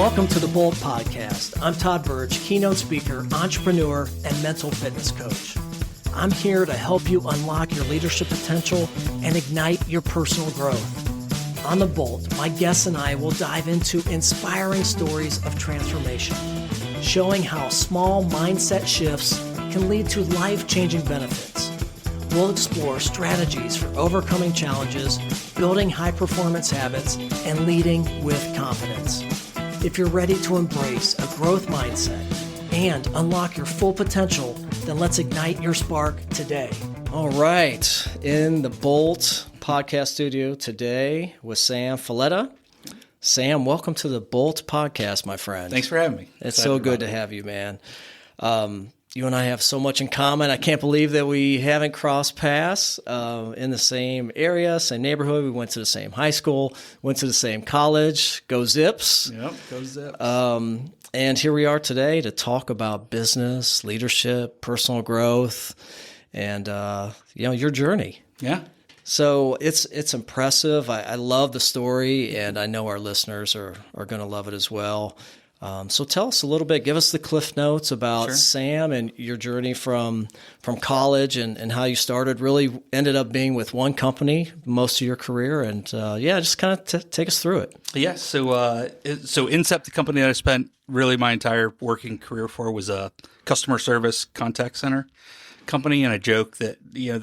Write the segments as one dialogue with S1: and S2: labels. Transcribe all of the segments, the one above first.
S1: Welcome to the Bolt Podcast. I'm Todd Burge, keynote speaker, entrepreneur, and mental fitness coach. I'm here to help you unlock your leadership potential and ignite your personal growth. On the Bolt, my guests and I will dive into inspiring stories of transformation, showing how small mindset shifts can lead to life-changing benefits. We'll explore strategies for overcoming challenges, building high-performance habits, and leading with confidence. If you're ready to embrace a growth mindset and unlock your full potential, then let's ignite your spark today. All right, in the Bolt podcast studio today with Sam Falletta. Sam, welcome to the Bolt podcast, my friend.
S2: Thanks for having me.
S1: It's so good to have you, man. You and I have so much in common. I can't believe that we haven't crossed paths in the same area, same neighborhood. We went to the same high school, went to the same college. Go Zips.
S2: Yep, go Zips.
S1: And here we are today to talk about business, leadership, personal growth, and your journey.
S2: Yeah.
S1: So it's impressive. I love the story, and I know our listeners are going to love it as well. So tell us a little bit, give us the cliff notes about Sam and your journey from college and how you started, really ended up being with one company most of your career. And just kind of take us through it.
S2: Yeah. So Incept, the company that I spent really my entire working career for, was a customer service contact center company. And I joke that,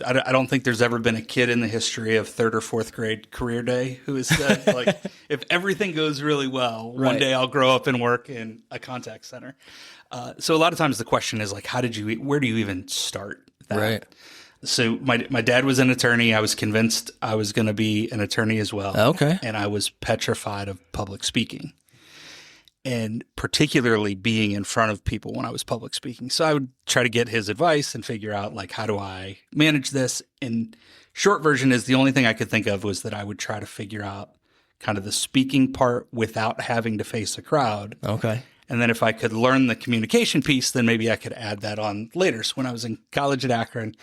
S2: I don't think there's ever been a kid in the history of third or fourth grade career day who has said, like, if everything goes really well, one day I'll grow up and work in a contact center. So a lot of times the question is like, where do you even start that? Right. So my dad was an attorney. I was convinced I was going to be an attorney as well.
S1: Okay.
S2: And I was petrified of public speaking, and particularly being in front of people when I was public speaking. So I would try to get his advice and figure out, like, how do I manage this? And short version is the only thing I could think of was that I would try to figure out kind of the speaking part without having to face a crowd.
S1: Okay.
S2: And then if I could learn the communication piece, then maybe I could add that on later. So when I was in college at Akron,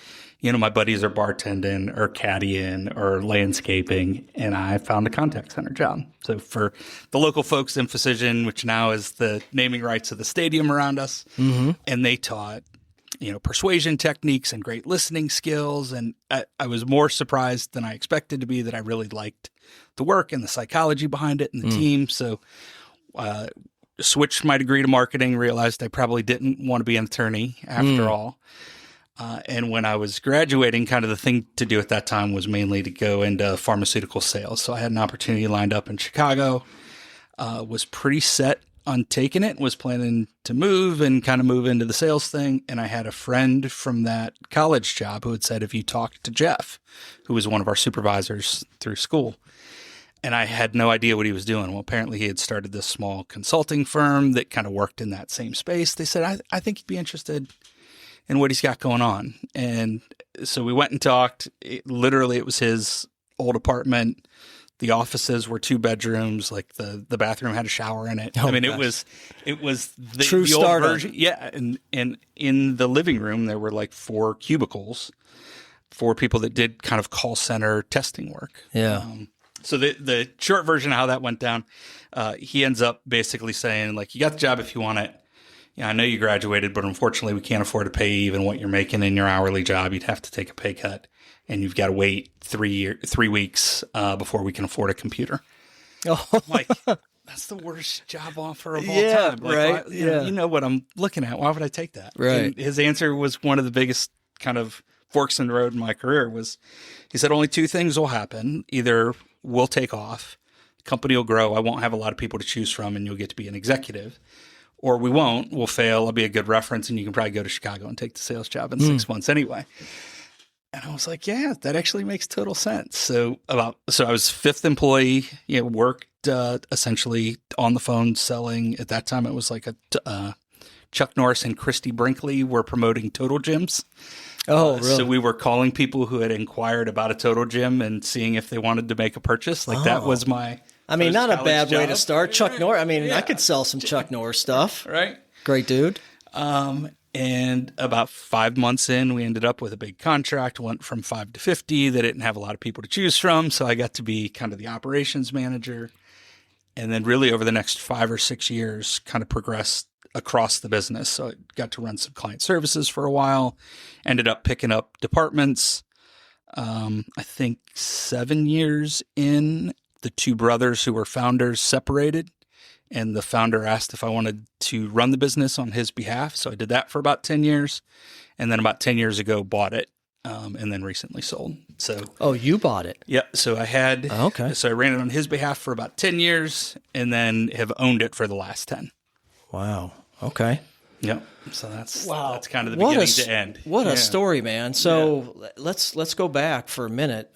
S2: my buddies are bartending or caddying or landscaping, and I found a contact center job. So for the local folks in Physician, which now is the naming rights of the stadium around us, and they taught, persuasion techniques and great listening skills. And I was more surprised than I expected to be that I really liked the work and the psychology behind it and the team. So switched my degree to marketing, realized I probably didn't want to be an attorney after all. And when I was graduating, kind of the thing to do at that time was mainly to go into pharmaceutical sales. So I had an opportunity lined up in Chicago, was pretty set on taking it, was planning to move and kind of move into the sales thing. And I had a friend from that college job who had said, if you talked to Jeff, who was one of our supervisors through school, and I had no idea what he was doing. Well, apparently he had started this small consulting firm that kind of worked in that same space. They said, I think he'd be interested in what he's got going on. And so we went and talked. It was his old apartment. The offices were 2 bedrooms. Like the bathroom had a shower in it. It was the
S1: true
S2: the old
S1: startup
S2: version. Yeah. And in the living room, there were like 4 cubicles for people that did kind of call center testing work.
S1: Yeah.
S2: So the short version of how that went down, he ends up basically saying, like, you got the job if you want it. I know you graduated, but unfortunately we can't afford to pay you even what you're making in your hourly job. You'd have to take a pay cut, and you've got to wait 3 weeks before we can afford a computer. Oh, like, that's the worst job offer of all time. Like,
S1: right.
S2: You know what I'm looking at. Why would I take that?
S1: Right.
S2: And his answer was one of the biggest kind of forks in the road in my career. He said, only 2 things will happen. Either we'll take off, the company will grow, I won't have a lot of people to choose from, and you'll get to be an executive. Or we won't, we'll fail, I'll be a good reference, and you can probably go to Chicago and take the sales job in 6 months anyway. And I was like, yeah, that actually makes total sense. So I was 5th employee, worked essentially on the phone selling. At that time, it was like Chuck Norris and Christy Brinkley were promoting Total Gyms.
S1: Oh, really?
S2: So we were calling people who had inquired about a Total Gym and seeing if they wanted to make a purchase. Like, that was my
S1: not a bad
S2: job.
S1: Way to start. Chuck Norris. I could sell some Chuck Norris stuff.
S2: Right.
S1: Great dude.
S2: And about 5 months in, we ended up with a big contract, went from 5 to 50. They didn't have a lot of people to choose from. So I got to be kind of the operations manager. And then really over the next 5 or 6 years, kind of progressed across the business. So I got to run some client services for a while, ended up picking up departments. I think 7 years in, the two brothers who were founders separated, and the founder asked if I wanted to run the business on his behalf. So I did that for about 10 years. And then about 10 years ago, bought it, and then recently sold. So,
S1: Oh, you bought it.
S2: yeah. So I had,
S1: Okay.
S2: so I ran it on his behalf for about 10 years and then have owned it for the last 10.
S1: Wow. Okay.
S2: Yep. So that's
S1: Wow.
S2: that's kind of the
S1: What
S2: beginning
S1: a,
S2: to end.
S1: What
S2: Yeah.
S1: a story, man. So let's go back for a minute.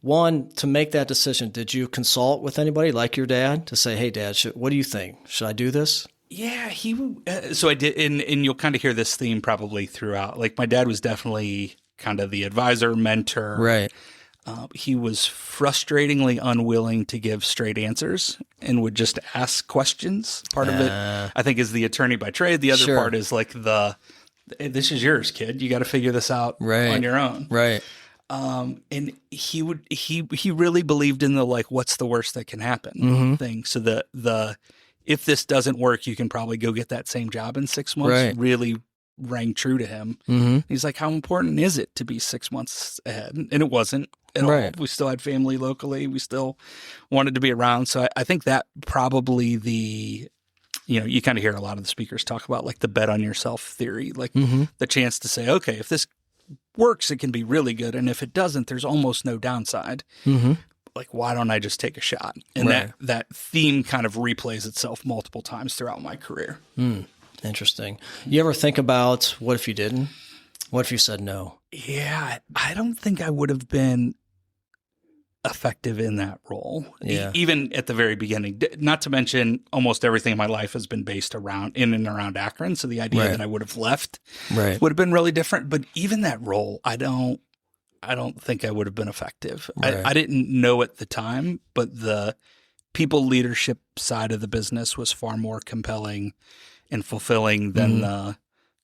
S1: One, to make that decision, did you consult with anybody like your dad to say, "Hey, Dad, what do you think? Should I do this?"
S2: Yeah, so I did, and you'll kind of hear this theme probably throughout. Like my dad was definitely kind of the advisor, mentor.
S1: Right.
S2: He was frustratingly unwilling to give straight answers and would just ask questions. Part of it, I think, is the attorney by trade. The other
S1: Sure.
S2: part is like "Hey, this is yours, kid. You got to figure this out on your own."
S1: Right.
S2: And he really believed in the like, what's the worst that can happen thing. So the if this doesn't work, you can probably go get that same job in 6 months.
S1: Right.
S2: Really rang true to him. He's like, how important is it to be 6 months ahead? And it wasn't at all. We still had family locally. We still wanted to be around. So I think that probably you kind of hear a lot of the speakers talk about like the bet on yourself theory, like the chance to say, okay, if this works, it can be really good. And if it doesn't, there's almost no downside. Like, why don't I just take a shot? And that theme kind of replays itself multiple times throughout my career.
S1: Interesting. You ever think about what if you didn't? What if you said no?
S2: Yeah, I don't think I would have been effective in that role.
S1: Yeah.
S2: Even at the very beginning. Not to mention, almost everything in my life has been based in and around Akron. So the idea that I would have left would have been really different. But even that role, I don't think I would have been effective. I didn't know at the time, but the people leadership side of the business was far more compelling and fulfilling than the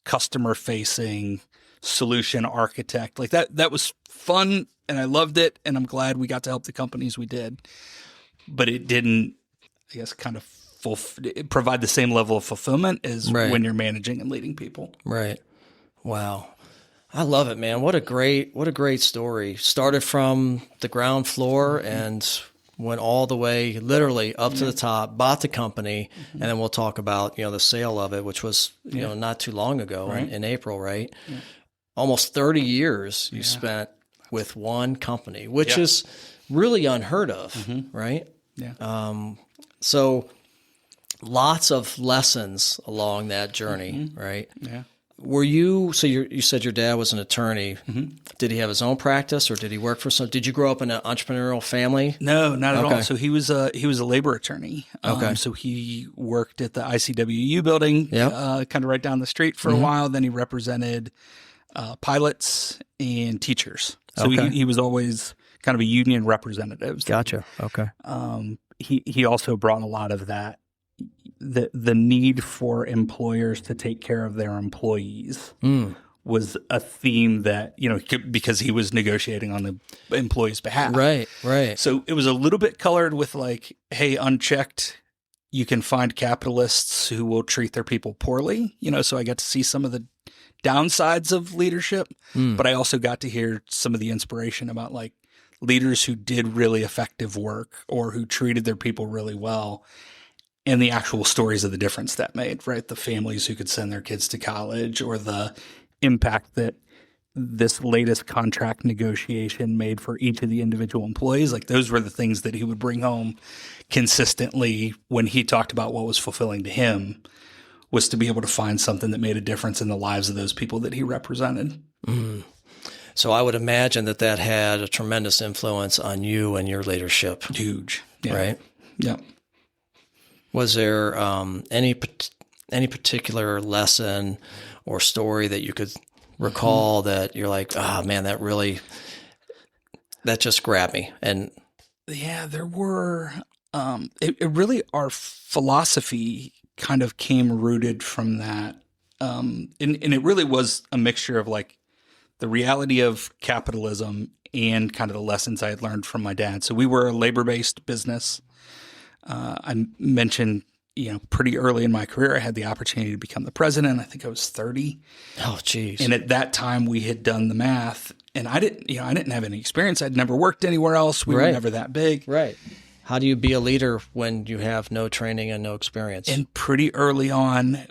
S2: customer facing solution architect. Like that was fun and I loved it. And I'm glad we got to help the companies we did, but it didn't, I guess, kind of provide the same level of fulfillment as when you're managing and leading people. Right.
S1: Wow. I love it, man. What a great story. Started from the ground floor and went all the way literally up to the top, bought the company, and then we'll talk about, the sale of it, which was, not too long ago in April, right? Yeah. Almost 30 years you spent with one company, which is really unheard of, right? Yeah. So lots of lessons along that journey, right? Yeah. Were you, so you said your dad was an attorney. Did he have his own practice or did he work for did you grow up in an entrepreneurial family?
S2: No, not at all. So he was a labor attorney. So he worked at the ICWU building, kind of right down the street for a while. Then he represented pilots and teachers. So he was always kind of a union representative.
S1: Gotcha. Okay.
S2: He also brought a lot of that. The need for employers to take care of their employees was a theme that, because he was negotiating on the employee's behalf. Right. So it was a little bit colored with like, hey, unchecked, you can find capitalists who will treat their people poorly. So I got to see some of the downsides of leadership, but I also got to hear some of the inspiration about like leaders who did really effective work or who treated their people really well. And the actual stories of the difference that made, right? The families who could send their kids to college or the impact that this latest contract negotiation made for each of the individual employees. Like those were the things that he would bring home consistently when he talked about what was fulfilling to him, was to be able to find something that made a difference in the lives of those people that he represented.
S1: So I would imagine that had a tremendous influence on you and your leadership.
S2: Huge.
S1: Yeah. Right?
S2: Yeah.
S1: Was there any particular lesson or story that you could recall that you're like, man, that just grabbed me? And
S2: yeah, there were. It really, our philosophy kind of came rooted from that, and it really was a mixture of like the reality of capitalism and kind of the lessons I had learned from my dad. So we were a labor-based business. I mentioned, pretty early in my career, I had the opportunity to become the president. I think I was 30.
S1: Oh, geez.
S2: And at that time we had done the math, and I didn't have any experience. I'd never worked anywhere else. We were never that big.
S1: Right. How do you be a leader when you have no training and no experience?
S2: And pretty early on,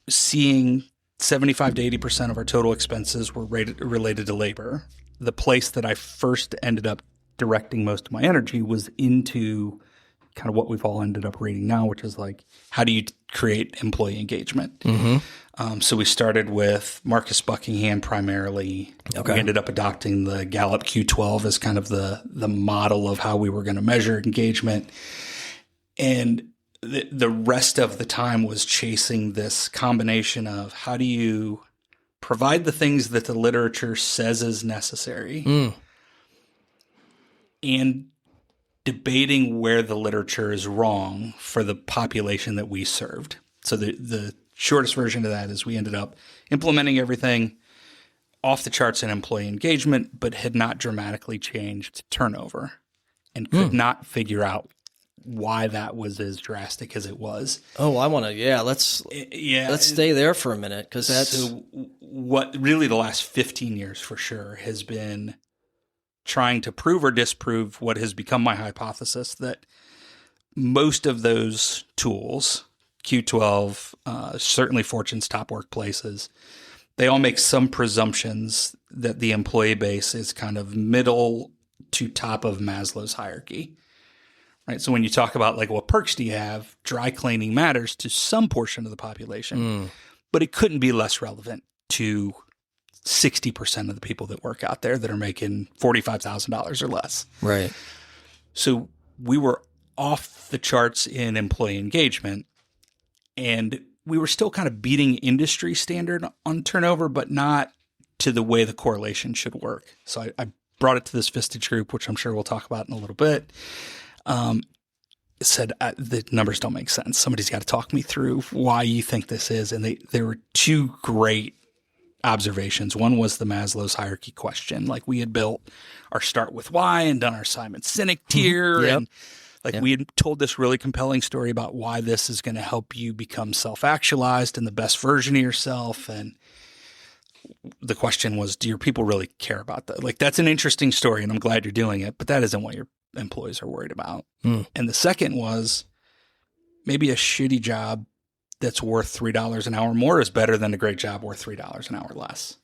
S2: seeing 75 to 80% of our total expenses were related to labor. The place that I first ended up directing most of my energy was into kind of what we've all ended up reading now, which is like, how do you create employee engagement? Mm-hmm. So we started with Marcus Buckingham primarily. Okay. We ended up adopting the Gallup Q12 as kind of the model of how we were going to measure engagement. And the rest of the time was chasing this combination of how do you provide the things that the literature says is necessary and debating where the literature is wrong for the population that we served. So the shortest version of that is we ended up implementing everything off the charts in employee engagement, but had not dramatically changed turnover and could not figure out why that was as drastic as it was.
S1: Oh, I want to, let's stay there for a minute, because that's...
S2: So what really the last 15 years for sure has been trying to prove or disprove what has become my hypothesis, that most of those tools, Q12, certainly Fortune's top workplaces, they all make some presumptions that the employee base is kind of middle to top of Maslow's hierarchy. Right. So when you talk about like, what perks do you have? Dry cleaning matters to some portion of the population, but it couldn't be less relevant to 60% of the people that work out there that are making $45,000 or less.
S1: Right.
S2: So we were off the charts in employee engagement, and we were still kind of beating industry standard on turnover, but not to the way the correlation should work. So I brought it to this Vistage group, which I'm sure we'll talk about in a little bit. Said the numbers don't make sense. Somebody's got to talk me through why you think this is. And there were two great observations. One was the Maslow's hierarchy question. Like, we had built our start with why and done our Simon Sinek tier. And we had told this really compelling story about why this is going to help you become self-actualized and the best version of yourself. And the question was, do your people really care about that? Like, that's an interesting story and I'm glad you're doing it, but that isn't what your employees are worried about. And the second was, maybe a shitty job that's worth $3 an hour more is better than a great job worth $3 an hour less.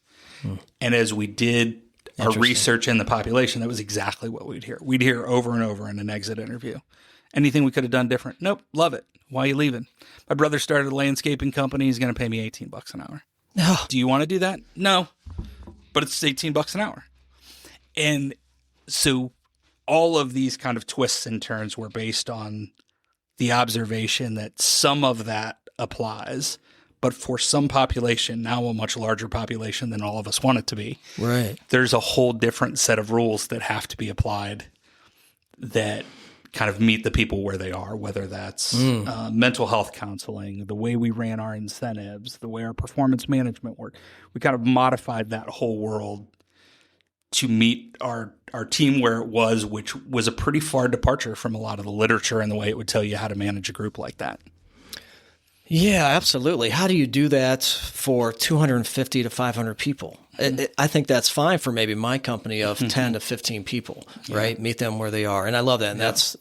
S2: And as we did our research in the population, that was exactly what we'd hear. We'd hear over and over in an exit interview. Anything we could have done different? Nope. Love it. Why are you leaving? My brother started a landscaping company. He's going to pay me $18 an hour. No. Do you want to do that? No. But it's $18 an hour. And so all of these kind of twists and turns were based on the observation that some of that applies, but for some population, now a much larger population than all of us want it to be,
S1: right,
S2: there's a whole different set of rules that have to be applied that kind of meet the people where they are, whether that's mental health counseling, the way we ran our incentives, the way our performance management worked. We kind of modified that whole world to meet our team where it was, which was a pretty far departure from a lot of the literature and the way it would tell you how to manage a group like that.
S1: Yeah, absolutely. How do you do that for 250 to 500 people? I think that's fine for maybe my company of 10 to 15 people, right? Meet them where they are. And I love that. And that's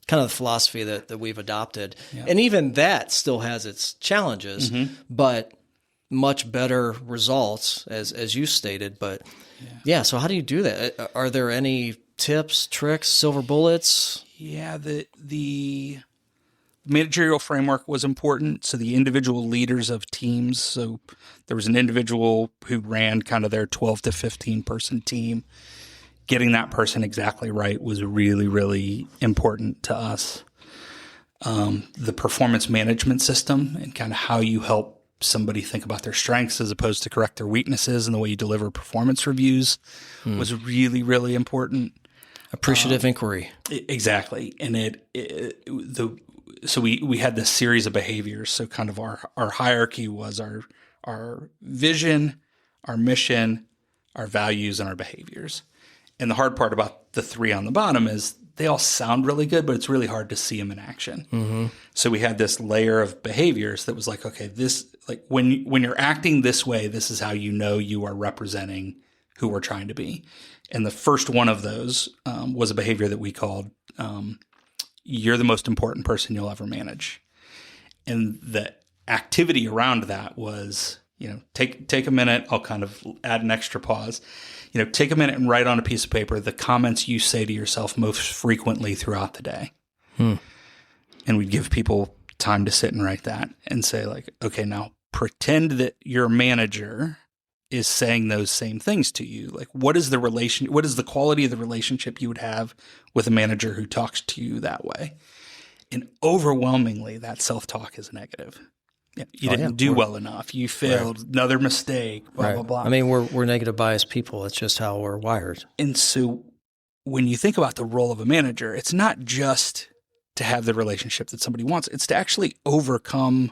S1: kind of the philosophy that we've adopted. Yeah. And even that still has its challenges, but much better results, as you stated. But so how do you do that? Are there any tips, tricks, silver bullets?
S2: Yeah, the managerial framework was important. So the individual leaders of teams. So there was an individual who ran kind of their 12 to 15 person team. Getting that person exactly right was really, really important to us. The performance management system and kind of how you help somebody think about their strengths as opposed to correct their weaknesses, and the way you deliver performance reviews was really, really important.
S1: Appreciative inquiry.
S2: Exactly. And so we had this series of behaviors. So kind of our hierarchy was our vision, our mission, our values, and our behaviors. And the hard part about the three on the bottom is they all sound really good, but it's really hard to see them in action. So we had this layer of behaviors that was like, okay, this, like when you're acting this way, this is how you know you are representing who we're trying to be. And the first one of those was a behavior that we called, you're the most important person you'll ever manage. And the activity around that was, take a minute. I'll kind of add an extra pause. Take a minute and write on a piece of paper the comments you say to yourself most frequently throughout the day. And we'd give people time to sit and write that and say like, okay, now pretend that your manager is saying those same things to you. Like, what is the quality of the relationship you would have with a manager who talks to you that way? And overwhelmingly, that self-talk is negative. You didn't do well enough. You failed. Right. Another mistake. Blah blah blah.
S1: I mean, we're negative biased people. It's just how we're wired.
S2: And so, when you think about the role of a manager, it's not just to have the relationship that somebody wants. It's to actually overcome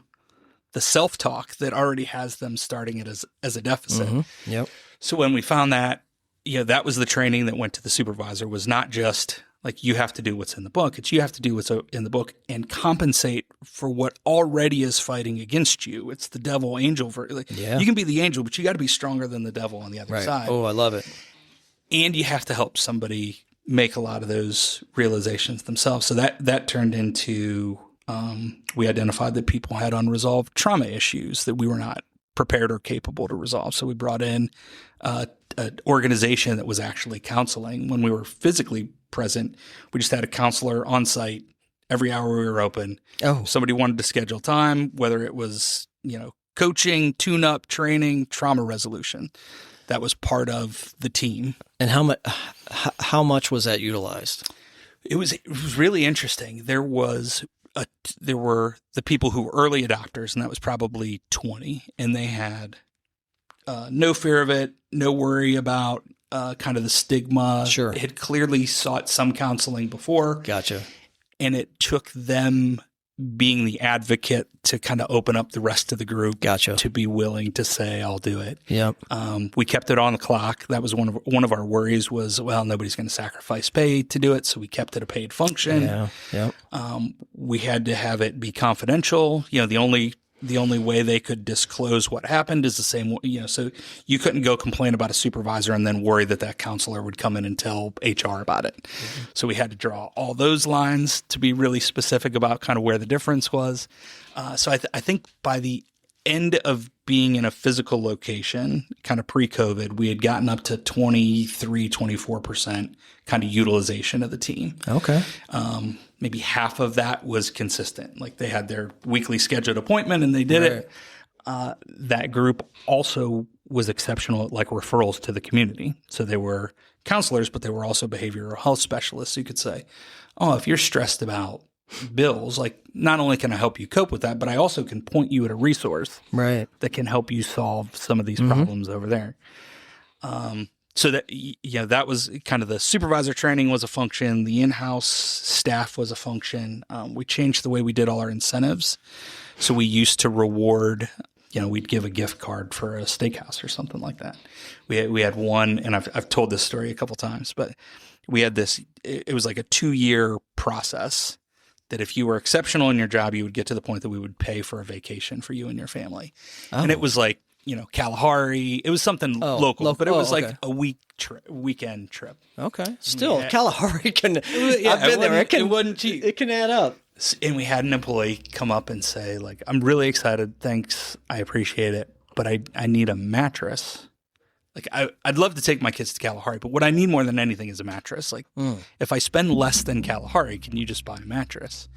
S2: the self-talk that already has them starting it as a deficit.
S1: Yep.
S2: So when we found that, that was the training that went to the supervisor, was not just like you have to do what's in the book. It's you have to do what's in the book and compensate for what already is fighting against you. It's the devil angel. You can be the angel, but you got to be stronger than the devil on the other side.
S1: Oh, I love it.
S2: And you have to help somebody make a lot of those realizations themselves. So that turned into, we identified that people had unresolved trauma issues that we were not prepared or capable to resolve. So we brought in an organization that was actually counseling. When we were physically present, we just had a counselor on site every hour we were open.
S1: Oh.
S2: Somebody wanted to schedule time, whether it was, coaching, tune-up, training, trauma resolution. That was part of the team.
S1: And how much was that utilized?
S2: It was really interesting. There were the people who were early adopters, and that was probably 20, and they had no fear of it, no worry about kind of the stigma.
S1: Sure.
S2: Had clearly sought some counseling before.
S1: Gotcha.
S2: And it took them being the advocate to kind of open up the rest of the group.
S1: Gotcha.
S2: To be willing to say, I'll do it.
S1: Yep.
S2: We kept it on the clock. That was one of our worries was, well, nobody's going to sacrifice pay to do it. So we kept it a paid function.
S1: Yeah. Yep.
S2: We had to have it be confidential. The only way they could disclose what happened is the same way, so you couldn't go complain about a supervisor and then worry that counselor would come in and tell HR about it. Mm-hmm. So we had to draw all those lines to be really specific about kind of where the difference was. So I think by the end of being in a physical location, kind of pre-COVID, we had gotten up to 23, 24% kind of utilization of the team.
S1: Okay.
S2: Maybe half of that was consistent. Like they had their weekly scheduled appointment and they did it. That group also was exceptional at like referrals to the community. So they were counselors, but they were also behavioral health specialists. You could say, oh, if you're stressed about bills, like not only can I help you cope with that, but I also can point you at a resource that can help you solve some of these problems over there. So that, that was kind of the supervisor training was a function. The in-house staff was a function. We changed the way we did all our incentives. So we used to reward, we'd give a gift card for a steakhouse or something like that. We had one, and I've told this story a couple times, but we had this, it was like a 2-year process that if you were exceptional in your job, you would get to the point that we would pay for a vacation for you and your family. Oh. And it was like, Kalahari. It was something local, but it was like a weekend trip.
S1: Okay. Still, Kalahari can, I've been there. It wasn't cheap. It can add up.
S2: And we had an employee come up and say, like, I'm really excited. Thanks. I appreciate it. But I need a mattress. Like, I'd love to take my kids to Kalahari, but what I need more than anything is a mattress. Like, if I spend less than Kalahari, can you just buy a mattress?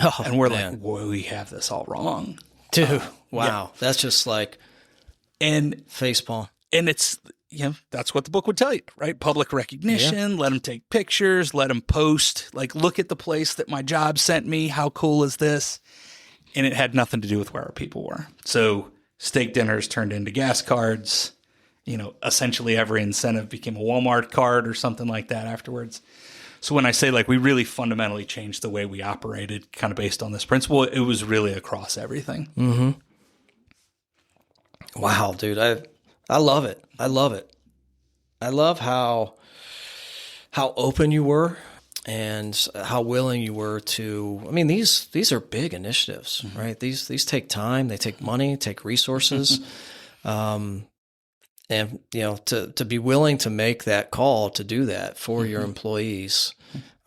S2: Oh, and we're like, whoa, we have this all wrong.
S1: Dude, wow. Yeah. That's just like...
S2: And
S1: facepalm.
S2: And it's, that's what the book would tell you, right? Public recognition, let them take pictures, let them post, like, look at the place that my job sent me. How cool is this? And it had nothing to do with where our people were. So steak dinners turned into gas cards. Essentially every incentive became a Walmart card or something like that afterwards. So when I say like we really fundamentally changed the way we operated kind of based on this principle, it was really across everything.
S1: Mm-hmm. Wow, dude. I love it. I love it. I love how open you were and how willing you were to, I mean, these are big initiatives, right? These take time, they take money, take resources. And, to be willing to make that call to do that for your employees,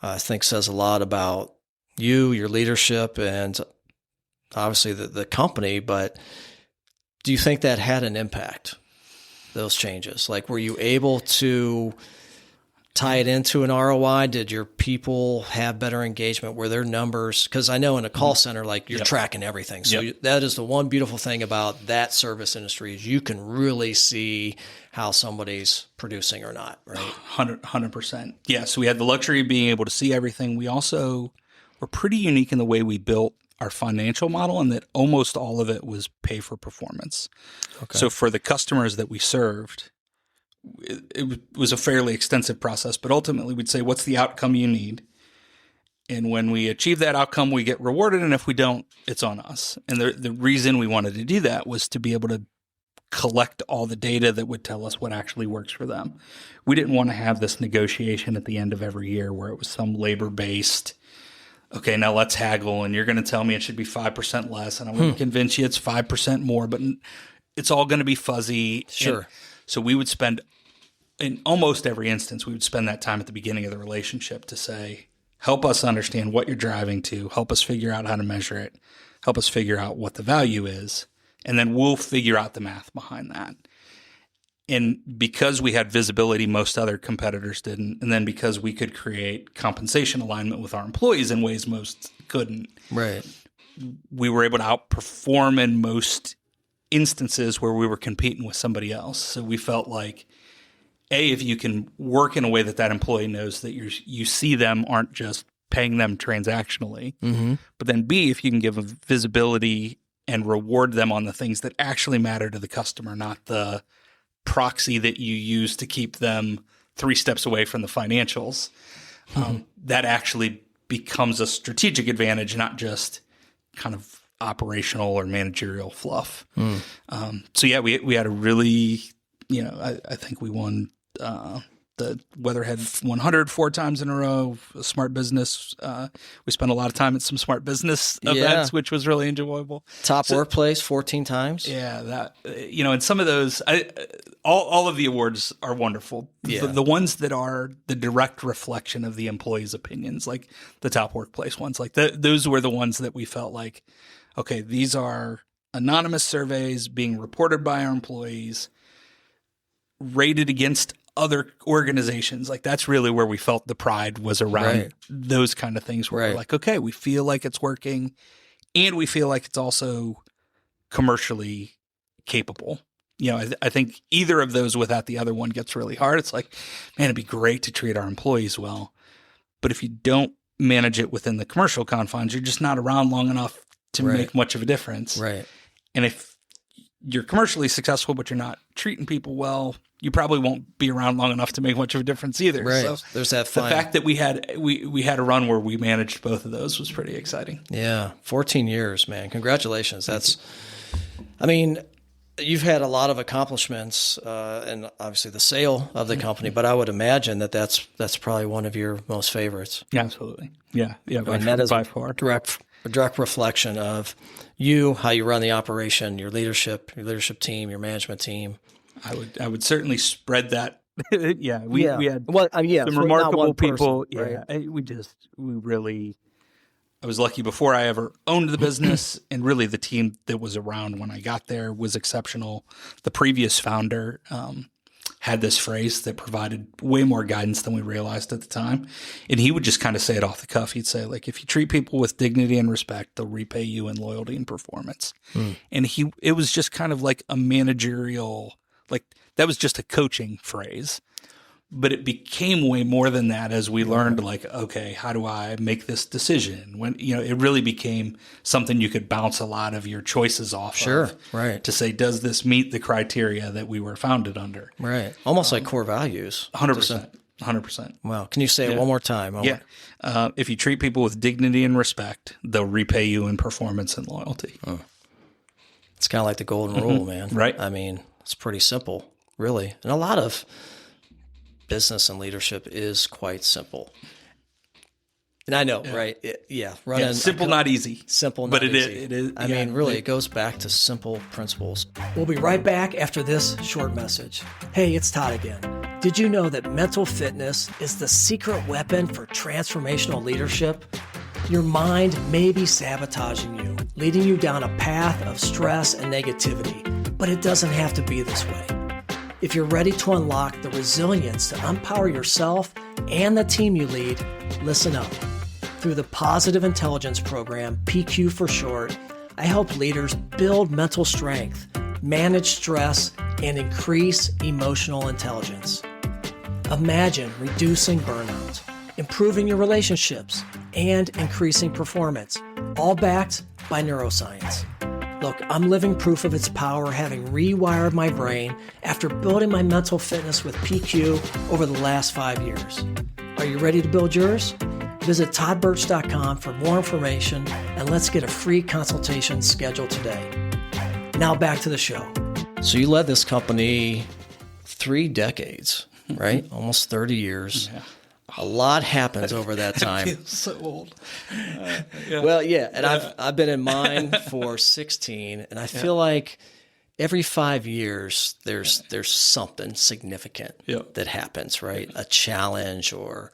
S1: I think says a lot about you, your leadership, and obviously the company. But do you think that had an impact, those changes? Like, were you able to tie it into an ROI? Did your people have better engagement? Were their numbers? Because I know in a call center, like, you're tracking everything. So that is the one beautiful thing about that service industry is you can really see how somebody's producing or not, right?
S2: 100%. Yeah. So we had the luxury of being able to see everything. We also were pretty unique in the way we built our financial model, and that almost all of it was pay for performance. Okay. So for the customers that we served, it was a fairly extensive process, but ultimately we'd say, what's the outcome you need? And when we achieve that outcome, we get rewarded. And if we don't, it's on us. And the reason we wanted to do that was to be able to collect all the data that would tell us what actually works for them. We didn't want to have this negotiation at the end of every year where it was some labor-based, okay, now let's haggle, and you're going to tell me it should be 5% less, and I'm going to convince you it's 5% more, but it's all going to be fuzzy.
S1: Sure.
S2: And so we would spend, in almost every instance, we would spend that time at the beginning of the relationship to say, help us understand what you're driving to, help us figure out how to measure it, help us figure out what the value is, and then we'll figure out the math behind that. And because we had visibility most other competitors didn't, and then because we could create compensation alignment with our employees in ways most couldn't,
S1: right,
S2: we were able to outperform in most instances where we were competing with somebody else. So we felt like, A, if you can work in a way that that employee knows that you see them, aren't just paying them transactionally, but then B, if you can give a visibility and reward them on the things that actually matter to the customer, not the proxy that you use to keep them 3 steps away from the financials, that actually becomes a strategic advantage, not just kind of operational or managerial fluff. So yeah, we had a really, I think we won the Weatherhead 100 4 times in a row. Smart Business. We spent a lot of time at some Smart Business events, which was really enjoyable.
S1: Top Workplace 14 times.
S2: Yeah, that and some of those, all of the awards are wonderful.
S1: Yeah.
S2: The ones that are the direct reflection of the employees' opinions, like the Top Workplace ones, like those were the ones that we felt like, okay, these are anonymous surveys being reported by our employees, rated against other organizations. Like, that's really where we felt the pride was around those kind of things where we're like, okay, we feel like it's working and we feel like it's also commercially capable. I think either of those without the other one gets really hard. It's like, man, it'd be great to treat our employees well, but if you don't manage it within the commercial confines, you're just not around long enough to make much of a difference.
S1: Right.
S2: And if you're commercially successful, but you're not treating people well, you probably won't be around long enough to make much of a difference either.
S1: Right.
S2: So
S1: there's that
S2: the fact that we had a run where we managed both of those was pretty exciting.
S1: Yeah. 14 years, man. Congratulations. I mean, you've had a lot of accomplishments, and obviously the sale of the company, but I would imagine that's probably one of your most favorites.
S2: Yeah, absolutely. Yeah.
S1: By
S2: far.
S1: A direct reflection of you, how you run the operation, your leadership team, your management team.
S2: I would certainly spread that. We had some remarkable people.
S1: Person, right?
S2: I was lucky before I ever owned the business, and really the team that was around when I got there was exceptional. The previous founder had this phrase that provided way more guidance than we realized at the time. And he would just kind of say it off the cuff. He'd say, like, if you treat people with dignity and respect, they'll repay you in loyalty and performance. And it was just kind of like a managerial, like, that was just a coaching phrase. But it became way more than that as we learned, like, okay, how do I make this decision? When, it really became something you could bounce a lot of your choices off of.
S1: Right.
S2: To say, does this meet the criteria that we were founded under?
S1: Right. Almost like core values.
S2: 100%. 100%.
S1: Wow. Can you say it one more time?
S2: If you treat people with dignity and respect, they'll repay you in performance and loyalty.
S1: Oh. It's kind of like the golden rule, man.
S2: Right.
S1: I mean, it's pretty simple, really. And a lot of business and leadership is quite simple. And I know,
S2: Yeah.
S1: right? Running
S2: simple, not easy.
S1: Simple, not
S2: But
S1: easy.
S2: it is.
S1: I mean, really, it goes back to simple principles. We'll be right back after this short message. Hey, it's Todd again. Did you know that mental fitness is the secret weapon for transformational leadership? Your mind may be sabotaging you, leading you down a path of stress and negativity, but it doesn't have to be this way. If you're ready to unlock the resilience to empower yourself and the team you lead, listen up. Through the Positive Intelligence Program, PQ for short, I help leaders build mental strength, manage stress, and increase emotional intelligence. Imagine reducing burnout, improving your relationships, and increasing performance, all backed by neuroscience. Look, I'm living proof of its power, having rewired my brain after building my mental fitness with PQ over the last 5 years. Are you ready to build yours? Visit toddbirch.com for more information, and let's get a free consultation scheduled today. Now back to the show. So you led this company 3 decades, right? Almost 30 years.
S2: Yeah.
S1: A lot happens over that time.
S2: I feel so old.
S1: Well, yeah, and I've been in mine for 16, and I feel like every 5 years there's something significant that happens, right? A challenge or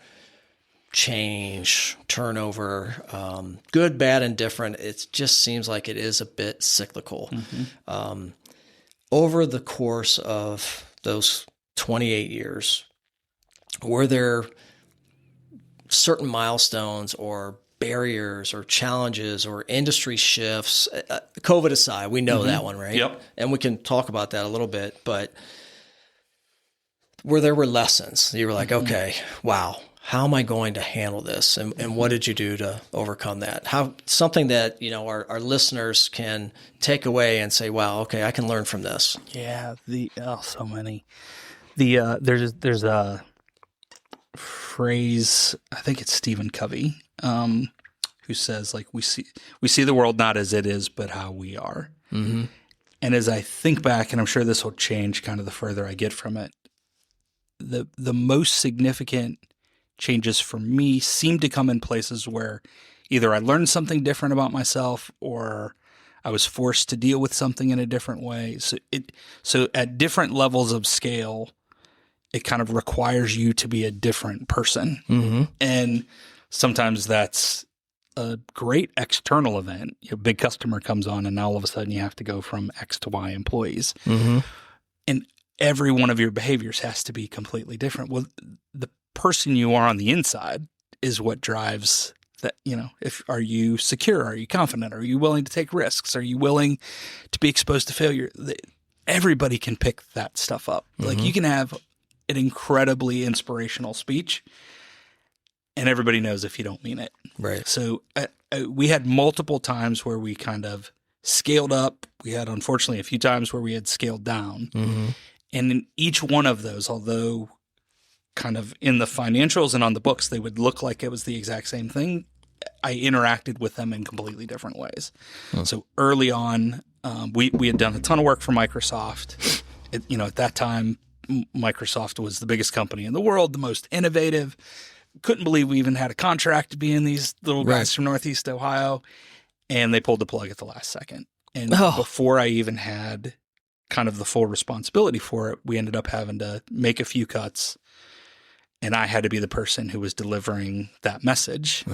S1: change, turnover, good, bad, and different. It just seems like it is a bit cyclical. Over the course of those 28 years, were there certain milestones or barriers or challenges or industry shifts, COVID aside, we know that one, right?
S2: Yep.
S1: And we can talk about that a little bit, but were lessons you were like, okay, wow, how am I going to handle this? And what did you do to overcome that? Something that, our listeners can take away and say, wow, okay, I can learn from this.
S2: Yeah. So many. There's a phrase, I think it's Stephen Covey, who says, like, we see the world not as it is, but how we are. Mm-hmm. And as I think back, and I'm sure this will change kind of the further I get from it, the most significant changes for me seem to come in places where either I learned something different about myself or I was forced to deal with something in a different way. So at different levels of scale, it kind of requires you to be a different person. Mm-hmm. And sometimes that's a great external event. A big customer comes on and now all of a sudden you have to go from X to Y employees. Mm-hmm. And every one of your behaviors has to be completely different. Well, the person you are on the inside is what drives that. Are you secure? Are you confident? Are you willing to take risks? Are you willing to be exposed to failure? Everybody can pick that stuff up. Mm-hmm. Like, you can have an incredibly inspirational speech, and everybody knows if you don't mean it.
S1: Right.
S2: So we had multiple times where we kind of scaled up. We had, unfortunately, a few times where we had scaled down. Mm-hmm. And in each one of those, although kind of in the financials and on the books, they would look like it was the exact same thing, I interacted with them in completely different ways. Hmm. So early on, we had done a ton of work for Microsoft. At that time, Microsoft was the biggest company in the world, the most innovative. Couldn't believe we even had a contract to be in these little guys from Northeast Ohio. And they pulled the plug at the last second. And before I even had kind of the full responsibility for it, we ended up having to make a few cuts. And I had to be the person who was delivering that message.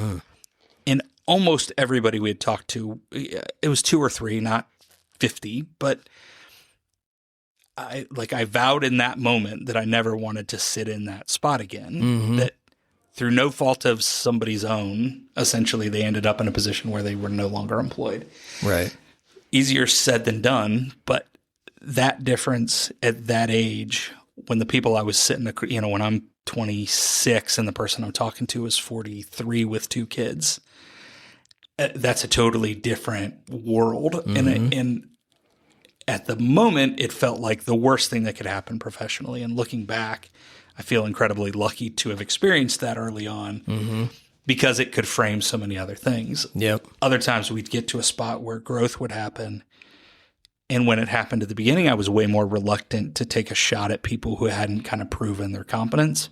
S2: And almost everybody we had talked to, it was 2 or 3, not 50, but I vowed in that moment that I never wanted to sit in that spot again. Mm-hmm. That through no fault of somebody's own, essentially they ended up in a position where they were no longer employed. Right. Easier said than done, but that difference at that age, when the people I was sitting, when I'm 26 and the person I'm talking to is 43 with 2 kids, that's a totally different world. Mm-hmm. And at the moment, it felt like the worst thing that could happen professionally. And looking back, I feel incredibly lucky to have experienced that early on because it could frame so many other things. Yep. Other times we'd get to a spot where growth would happen. And when it happened at the beginning, I was way more reluctant to take a shot at people who hadn't kind of proven their competence.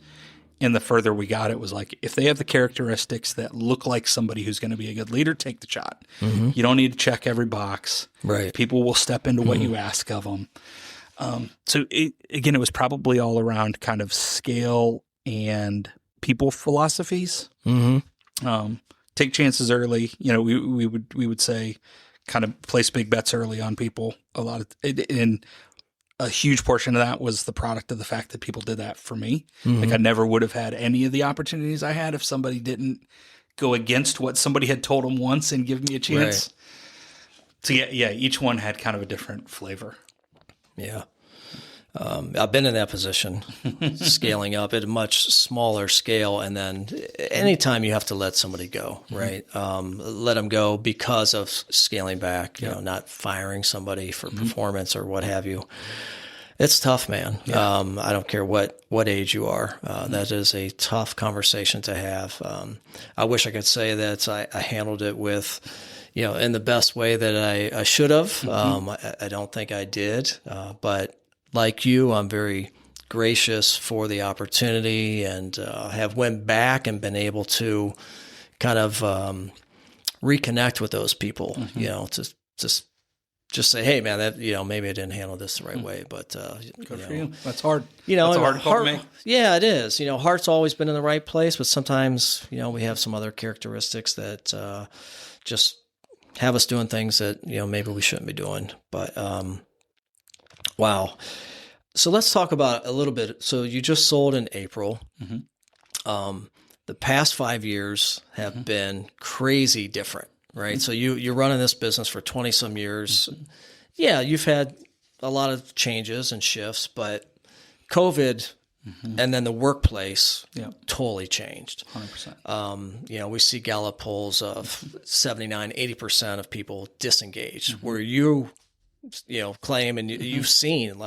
S2: And the further we got, it was like, if they have the characteristics that look like somebody who's going to be a good leader, take the shot. You don't need to check every box.
S3: Right.
S2: People will step into what you ask of them. It was probably all around kind of scale and people philosophies. Take chances early. We would say kind of place big bets early on people. And a huge portion of that was the product of the fact that people did that for me. Like I never would have had any of the opportunities I had if somebody didn't go against what somebody had told them once and give me a chance. Right. So each one had kind of a different flavor.
S3: Yeah. I've been in that position, scaling up at a much smaller scale. And then anytime you have to let somebody go, right? Let them go because of scaling back, not firing somebody for performance or what have you. It's tough, man. Yeah. I don't care what age you are. That is a tough conversation to have. I wish I could say that I handled it with, in the best way that I should have. I don't think I did, but like you, I'm very gracious for the opportunity and have went back and been able to kind of reconnect with those people, to just say, hey, man, that maybe I didn't handle this the right way, but
S2: good for you. That's hard.
S3: That's
S2: a hard call to make.
S3: Yeah, it is. Heart's always been in the right place, but sometimes we have some other characteristics that just have us doing things that maybe we shouldn't be doing. But wow. So let's talk about a little bit. So you just sold in April. The past 5 years have been crazy different, right? So you're running this business for 20 some years. Yeah, you've had a lot of changes and shifts, but COVID and then the workplace totally changed.
S2: 100%.
S3: We see Gallup polls of 79, 80% of people disengaged, where you claim and you've seen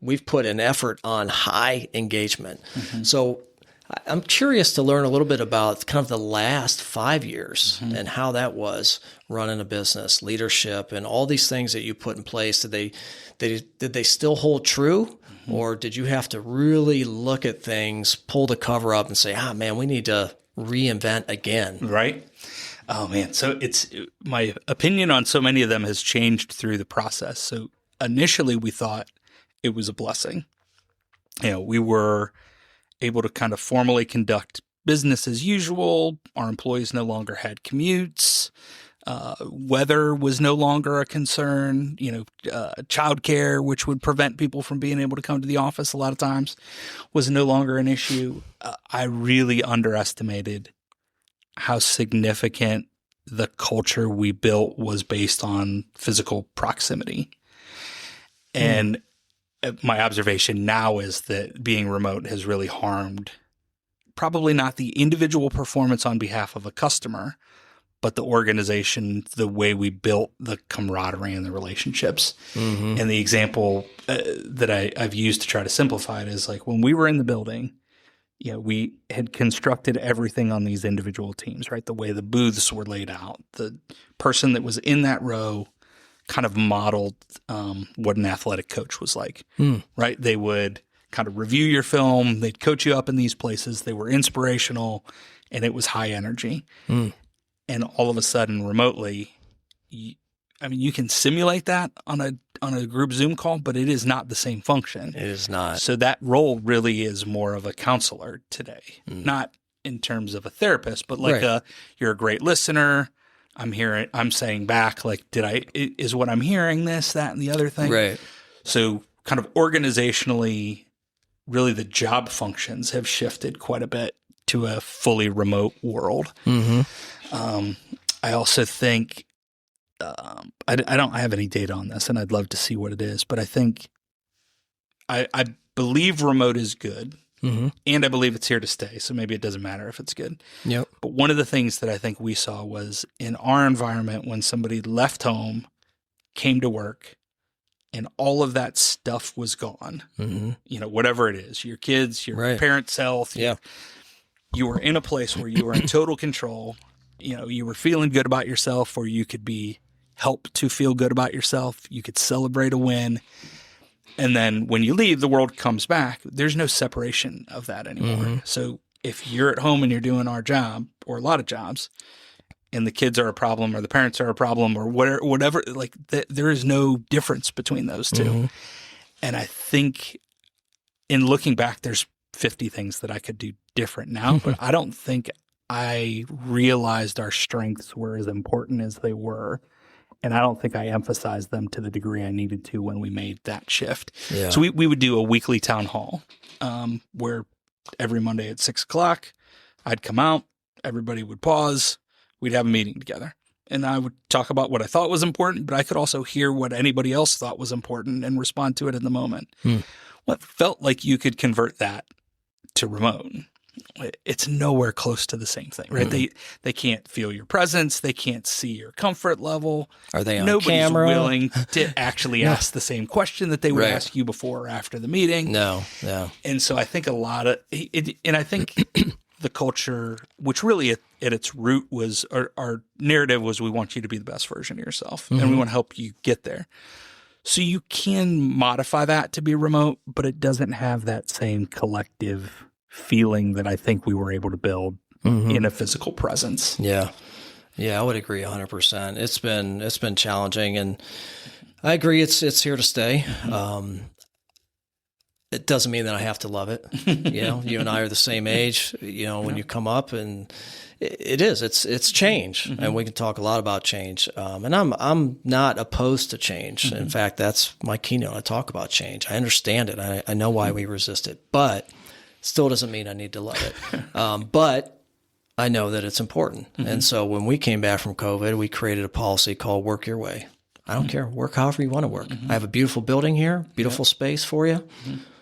S3: we've put an effort on high engagement. So I'm curious to learn a little bit about kind of the last 5 years and how that was running a business, leadership, and all these things that you put in place. Did they still hold true, or did you have to really look at things, pull the cover up, and say, man, we need to reinvent again?
S2: Right. Oh man. So my opinion on so many of them has changed through the process. So initially we thought it was a blessing. We were able to kind of formally conduct business as usual. Our employees no longer had commutes. Weather was no longer a concern. Childcare, which would prevent people from being able to come to the office a lot of times, was no longer an issue. I really underestimated how significant the culture we built was based on physical proximity. And my observation now is that being remote has really harmed probably not the individual performance on behalf of a customer, but the organization, the way we built the camaraderie and the relationships. And the example that I've used to try to simplify it is like when we were in the building, we had constructed everything on these individual teams, right? The way the booths were laid out, the person that was in that row kind of modeled what an athletic coach was like, right? They would kind of review your film. They'd coach you up in these places. They were inspirational, and it was high energy. And all of a sudden, remotely, you can simulate that on a group Zoom call, but it is not the same function.
S3: It is not.
S2: So that role really is more of a counselor today, not in terms of a therapist, but like you're a great listener. I'm saying back, like, is what I'm hearing this, that, and the other thing?
S3: Right. So
S2: kind of organizationally, really the job functions have shifted quite a bit to a fully remote world. I also think, I don't have any data on this, and I'd love to see what it is, but I think I believe remote is good, and I believe it's here to stay, so maybe it doesn't matter if it's good.
S3: Yep.
S2: But one of the things that I think we saw was in our environment when somebody left home, came to work, and all of that stuff was gone, whatever it is, your kids, your parents' health, you were in a place where you were in total control. You were feeling good about yourself, or you could be helped to feel good about yourself. You could celebrate a win. And then when you leave, the world comes back. There's no separation of that anymore. So if you're at home and you're doing our job or a lot of jobs and the kids are a problem or the parents are a problem or whatever, like there is no difference between those two.
S3: Mm-hmm.
S2: And I think in looking back, there's 50 things that I could do different now, but I don't think I realized our strengths were as important as they were. And I don't think I emphasized them to the degree I needed to when we made that shift.
S3: Yeah.
S2: So we would do a weekly town hall where every Monday at 6:00, I'd come out, everybody would pause, we'd have a meeting together. And I would talk about what I thought was important, but I could also hear what anybody else thought was important and respond to it in the moment. What felt like you could convert that to remote. It's nowhere close to the same thing, right? They can't feel your presence. They can't see your comfort level.
S3: Are they on
S2: Nobody's
S3: camera?
S2: willing to actually ask the same question that they would ask you before or after the meeting.
S3: No.
S2: And so I think a lot of it, and I think the culture, which really at its root was our narrative was we want you to be the best version of yourself and we want to help you get there. So you can modify that to be remote, but it doesn't have that same collective feeling that I think we were able to build in a physical presence.
S3: Yeah, I would agree 100%. It's been challenging, and I agree it's here to stay. It doesn't mean that I have to love it. You and I are the same age. When you come up, and it's change, and we can talk a lot about change. And I'm not opposed to change. In fact, that's my keynote. I talk about change. I understand it. I know why we resist it, but still doesn't mean I need to love it. But I know that it's important. And so when we came back from COVID, we created a policy called Work Your Way. I don't care. Work however you want to work. I have a beautiful building here, beautiful space for you.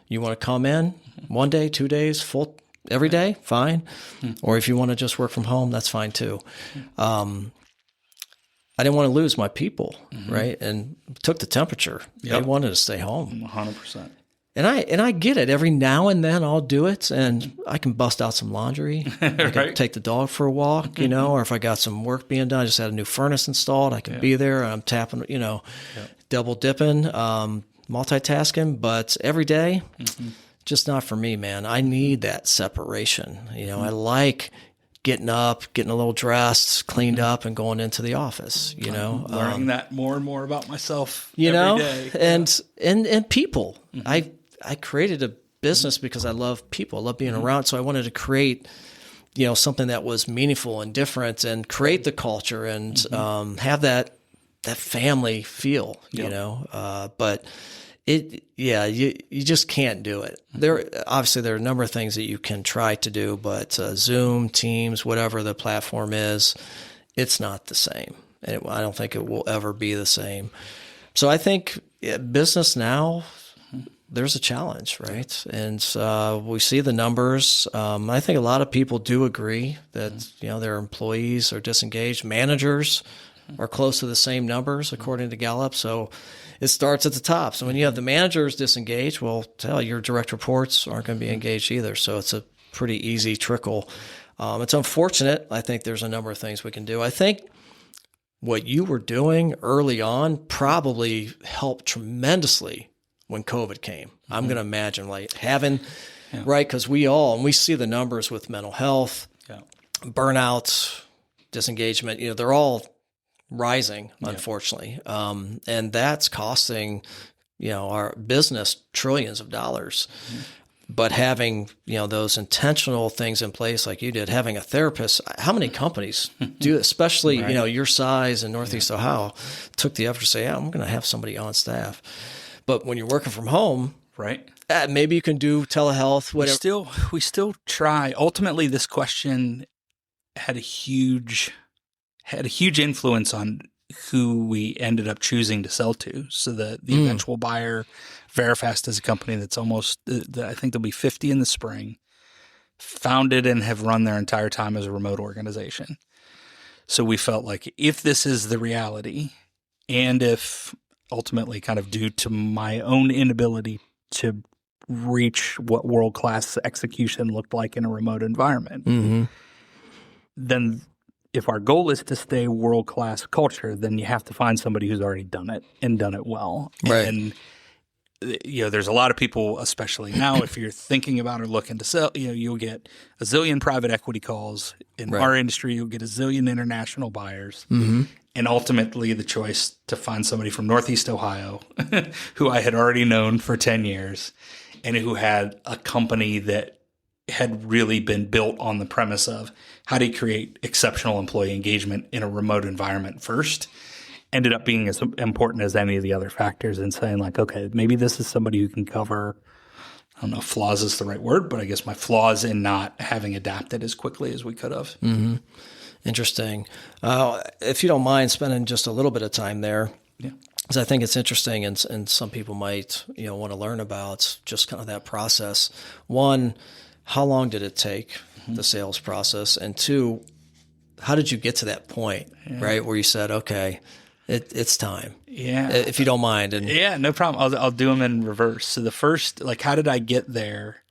S3: You want to come in 1 day, 2 days, full every day, fine. Or if you want to just work from home, that's fine too. I didn't want to lose my people, right? And took the temperature. They wanted to stay home.
S2: 100%.
S3: And I get it. Every now and then I'll do it, and I can bust out some laundry. I can take the dog for a walk, or if I got some work being done, I just had a new furnace installed. I can be there. I'm tapping, double dipping, multitasking. But every day, just not for me, man. I need that separation. I like getting up, getting a little dressed, cleaned up, and going into the office.
S2: Learning that more and more about myself.
S3: Every
S2: day.
S3: And people. I created a business because I love people. I love being around. So I wanted to create, something that was meaningful and different, and create the culture and have that family feel. But you just can't do it. There are a number of things that you can try to do, but Zoom, Teams, whatever the platform is, it's not the same. And I don't think it will ever be the same. So I think business now, there's a challenge, right? And we see the numbers. I think a lot of people do agree that their employees are disengaged. Managers are close to the same numbers according to Gallup. So it starts at the top. So when you have the managers disengaged, well, your direct reports aren't going to be engaged either. So it's a pretty easy trickle. It's unfortunate. I think there's a number of things we can do. I think what you were doing early on probably helped tremendously when COVID came. I'm going to imagine having, right? Because we see the numbers with mental health, burnout, disengagement, they're all rising, unfortunately. And that's costing, our business trillions of dollars. But having, those intentional things in place like you did, having a therapist, how many companies do, especially, your size in Northeast Ohio, took the effort to say, I'm going to have somebody on staff. But when you're working from home,
S2: right?
S3: Maybe you can do telehealth, whatever.
S2: We still try. Ultimately, this question had a huge influence on who we ended up choosing to sell to. So the eventual buyer, Verifast, is a company that's almost, I think there'll be 50 in the spring, founded and have run their entire time as a remote organization. So we felt like if this is the reality, and if ultimately kind of due to my own inability to reach what world-class execution looked like in a remote environment, then if our goal is to stay world-class culture, then you have to find somebody who's already done it and done it well.
S3: Right.
S2: And there's a lot of people, especially now, if you're thinking about or looking to sell, you'll get a zillion private equity calls. In our industry, you'll get a zillion international buyers. And ultimately the choice to find somebody from Northeast Ohio who I had already known for 10 years and who had a company that had really been built on the premise of how do you create exceptional employee engagement in a remote environment first, ended up being as important as any of the other factors and saying like, okay, maybe this is somebody who can cover, I don't know if flaws is the right word, but I guess my flaws in not having adapted as quickly as we could have.
S3: Interesting. If you don't mind spending just a little bit of time there, because I think it's interesting and some people might, want to learn about just kind of that process. One, how long did it take, the sales process? And two, how did you get to that point, right, where you said, okay, it's time? Yeah. If you don't mind. And
S2: yeah, no problem. I'll do them in reverse. So the first, like, how did I get there?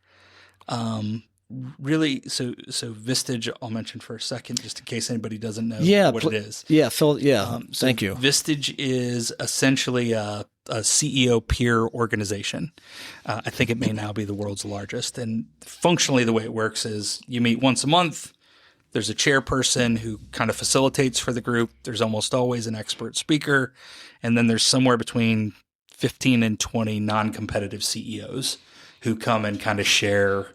S2: Really, so Vistage, I'll mention for a second, just in case anybody doesn't know what it is.
S3: Yeah, Phil. Yeah, thank you.
S2: Vistage is essentially a CEO peer organization. I think it may now be the world's largest. And functionally, the way it works is you meet once a month. There's a chairperson who kind of facilitates for the group. There's almost always an expert speaker, and then there's somewhere between 15 and 20 non-competitive CEOs who come and kind of share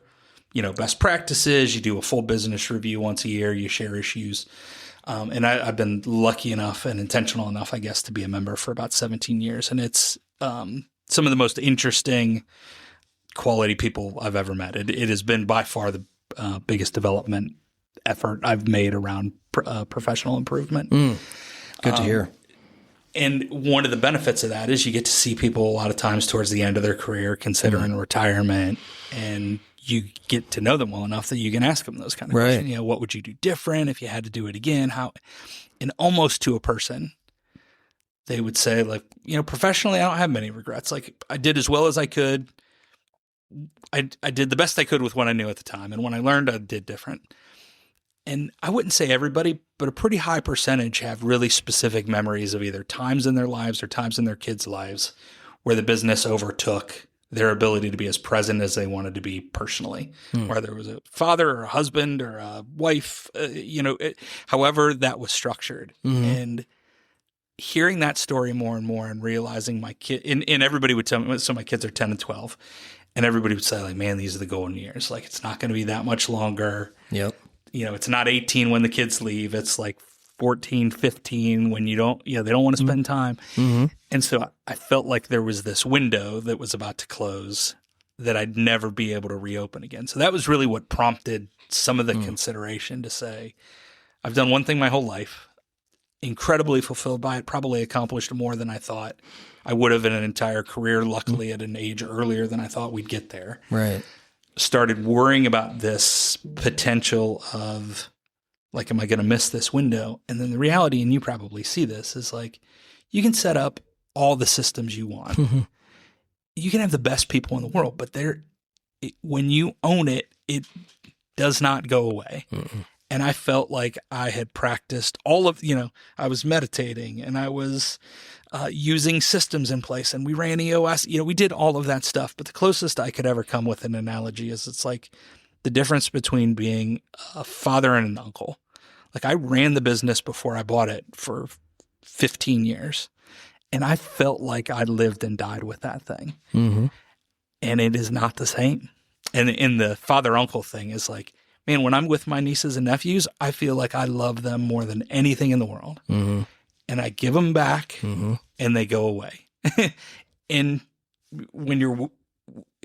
S2: best practices. You do a full business review once a year. You share issues. And I've been lucky enough and intentional enough, I guess, to be a member for about 17 years. And it's some of the most interesting quality people I've ever met. It has been by far the biggest development effort I've made around professional improvement.
S3: Good to hear.
S2: And one of the benefits of that is you get to see people a lot of times towards the end of their career considering retirement, and you get to know them well enough that you can ask them those kind of questions. What would you do different if you had to do it again? How? And almost to a person, they would say, like, professionally, I don't have many regrets. Like, I did as well as I could. I did the best I could with what I knew at the time. And when I learned, I did different. And I wouldn't say everybody, but a pretty high percentage have really specific memories of either times in their lives or times in their kids' lives where the business overtook their ability to be as present as they wanted to be personally, whether it was a father or a husband or a wife, however that was structured. And hearing that story more and more and realizing my kid, and everybody would tell me, so my kids are 10 and 12, and everybody would say, like, man, these are the golden years. Like, it's not going to be that much longer.
S3: Yep.
S2: It's not 18 when the kids leave. It's like 14, 15 when they don't want to spend time. And so I felt like there was this window that was about to close that I'd never be able to reopen again. So that was really what prompted some of the consideration to say, I've done one thing my whole life, incredibly fulfilled by it, probably accomplished more than I thought I would have in an entire career, luckily at an age earlier than I thought we'd get there.
S3: Right.
S2: Started worrying about this potential of, like, am I going to miss this window? And then the reality, and you probably see this, is like, you can set up all the systems you want. You can have the best people in the world, but when you own it, it does not go away. And I felt like I had practiced all of, I was meditating and I was using systems in place, and we ran EOS, we did all of that stuff. But the closest I could ever come with an analogy is it's like the difference between being a father and an uncle. Like, I ran the business before I bought it for 15 years, and I felt like I lived and died with that thing. And it is not the same. And in the father-uncle thing is like, man, when I'm with my nieces and nephews, I feel like I love them more than anything in the world. And I give them back and they go away. And when